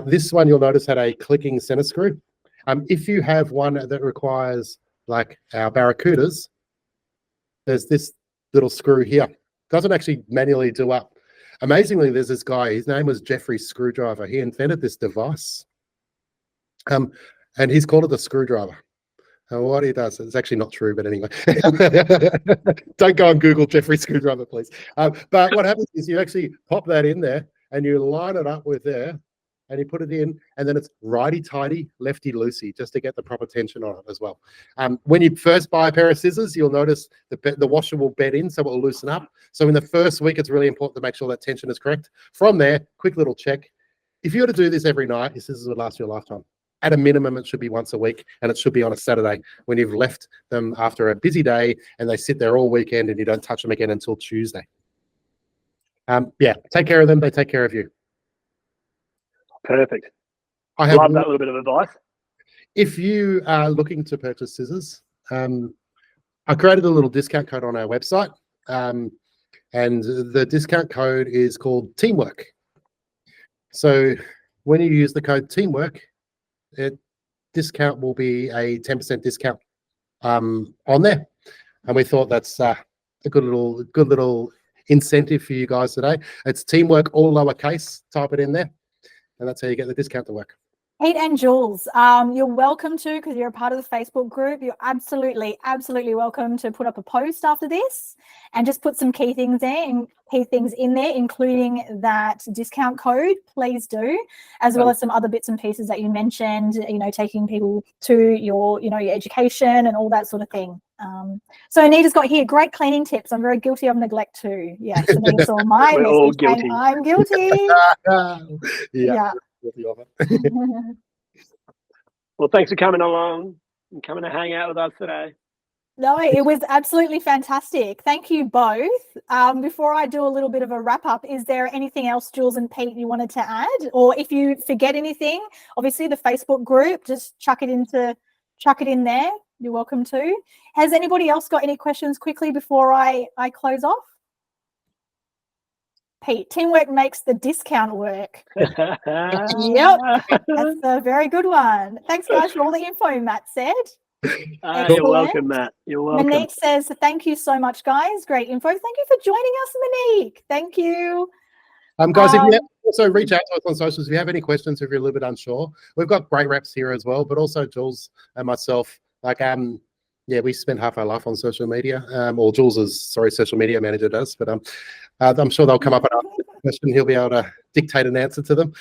[SPEAKER 2] This one you'll notice had a clicking center screw. If you have one that requires, like our Barracudas, there's this little screw here. Doesn't actually manually do up. Amazingly, there's this guy, his name was Jeffrey Screwdriver. He invented this device. And he's called it the screwdriver. What he does, it's actually not true, but anyway. Don't go and Google Jeffrey Screwdriver, please. But what happens is you actually pop that in there and you line it up with there, and you put it in, and then it's righty-tighty, lefty-loosey, just to get the proper tension on it as well. When you first buy a pair of scissors, you'll notice the washer will bed in, so it will loosen up. So in the first week, it's really important to make sure that tension is correct. From there, quick little check. If you were to do this every night, your scissors would last you a lifetime. At a minimum, it should be once a week, and it should be on a Saturday when you've left them after a busy day, and they sit there all weekend, and you don't touch them again until Tuesday. Yeah, take care of them. They take care of you.
[SPEAKER 3] Perfect.
[SPEAKER 2] I
[SPEAKER 3] love that little bit of advice.
[SPEAKER 2] If you are looking to purchase scissors, I created a little discount code on our website, and the discount code is called Teamwork. So when you use the code Teamwork, discount will be a 10% discount on there, and we thought that's a good little incentive for you guys today. It's Teamwork, all lowercase. Type it in there. And that's how you get the discount to work.
[SPEAKER 1] Pete and Jules, you're welcome to, because you're a part of the Facebook group, you're absolutely welcome to put up a post after this and just put some key things in there, including that discount code. Please do, as well as some other bits and pieces that you mentioned, taking people to your education and all that sort of thing. So Anita's got here great cleaning tips. I'm very guilty of neglect too. Yeah, Anita saw my
[SPEAKER 3] We're all
[SPEAKER 1] message
[SPEAKER 3] guilty.
[SPEAKER 1] and I'm guilty. Yeah.
[SPEAKER 2] Guilty of it.
[SPEAKER 3] Well, thanks for coming along and coming to hang out with us today.
[SPEAKER 1] No, it was absolutely fantastic. Thank you both. Before I do a little bit of a wrap up, is there anything else, Jules and Pete, you wanted to add? Or if you forget anything, obviously the Facebook group, just chuck it in there. You're welcome to. Has anybody else got any questions quickly before I close off? Pete, teamwork makes the discount work. Yep, that's a very good one. Thanks, guys, for all the info, Matt said.
[SPEAKER 3] You're welcome, Matt. You're welcome.
[SPEAKER 1] Monique says, thank you so much, guys. Great info. Thank you for joining us, Monique. Thank you.
[SPEAKER 2] Guys, if you also reach out to us on socials if you have any questions, if you're a little bit unsure. We've got great reps here as well, but also Jules and myself. Yeah, we spend half our life on social media. Or Jules's, social media manager does, but I'm sure they'll come up and ask a question. He'll be able to dictate an answer to them.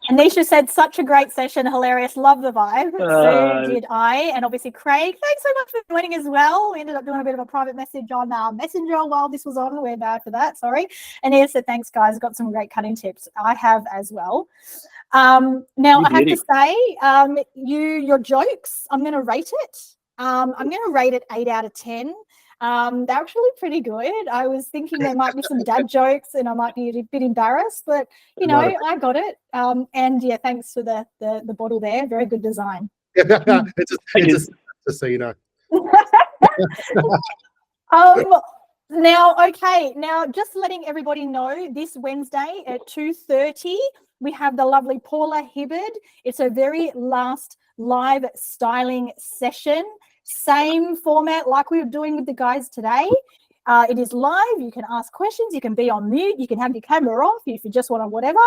[SPEAKER 1] Anisha said, such a great session, hilarious, love the vibe. So did I, and obviously Craig, thanks so much for joining as well. We ended up doing a bit of a private message on Messenger while this was on. We're bad for that, sorry. And he said, thanks guys, got some great cutting tips. I have as well. Now I have to say, your jokes, I'm going to rate it. I'm going to rate it 8 out of 10. They're actually pretty good. I was thinking there might be some dad jokes and I might be a bit embarrassed, but you know, I got it. And yeah, thanks for the bottle there. Very good design.
[SPEAKER 2] It's just so you know.
[SPEAKER 1] Now just letting everybody know, this Wednesday at 2:30 we have the lovely Paula Hibbard. It's a very last live styling session. Same format like we were doing with the guys today. It is live. You can ask questions. You can be on mute. You can have your camera off if you just want to whatever.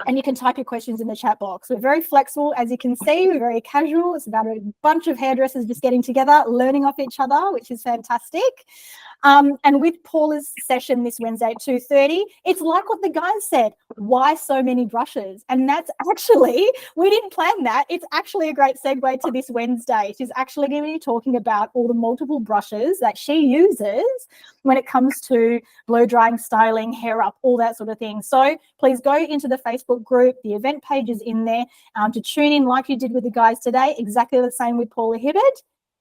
[SPEAKER 1] And you can type your questions in the chat box. We're very flexible. As you can see, we're very casual. It's about a bunch of hairdressers just getting together, learning off each other, which is fantastic. And with Paula's session this Wednesday at 2:30, it's like what the guys said. Why so many brushes? And that's actually, we didn't plan that. It's actually a great segue to this Wednesday. She's actually going to be talking about all the multiple brushes that she uses when it comes to blow drying, styling, hair up, all that sort of thing. So please go into the Facebook group. The event page is in there to tune in like you did with the guys today. Exactly the same with Paula Hibbard.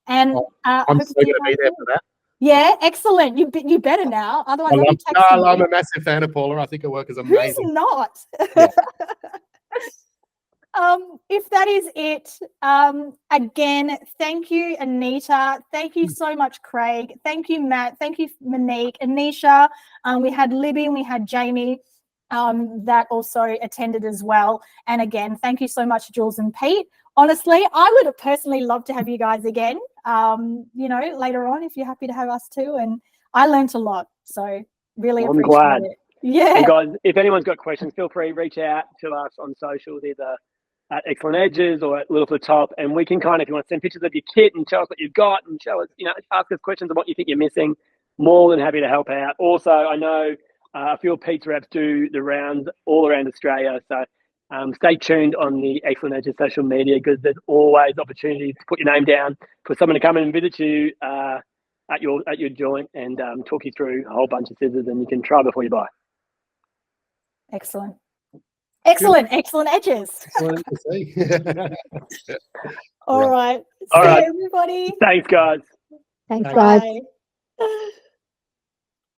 [SPEAKER 1] And
[SPEAKER 2] I'm still going to be there for that.
[SPEAKER 1] Yeah, excellent. You better now. Otherwise,
[SPEAKER 2] I'm a massive fan of Paula. I think her work is amazing.
[SPEAKER 1] Who's not?
[SPEAKER 2] Yeah.
[SPEAKER 1] If that is it, again, thank you, Anita. Thank you so much, Craig. Thank you, Matt. Thank you, Monique, Anisha. We had Libby and we had Jamie that also attended as well. And again, thank you so much, Jules and Pete. Honestly, I would have personally loved to have you guys again, you know, later on if you're happy to have us too. And I learned a lot, so really appreciate it. Yeah.
[SPEAKER 3] And guys, if anyone's got questions, feel free to reach out to us on social, either at Excellent Edges or at Little for the Top, and we can if you want to send pictures of your kit and show us what you've got and show us, ask us questions of what you think you're missing. More than happy to help out. Also, I know a few of Pete's reps do the rounds all around Australia, so stay tuned on the Excellent Edges social media, because there's always opportunities to put your name down for someone to come and visit you at your joint and talk you through a whole bunch of scissors, and you can try before you buy.
[SPEAKER 1] Excellent. Excellent edges.
[SPEAKER 2] Excellent to see.
[SPEAKER 1] All right. See you, everybody.
[SPEAKER 3] Thanks, guys.
[SPEAKER 4] Thanks, guys.
[SPEAKER 1] Bye.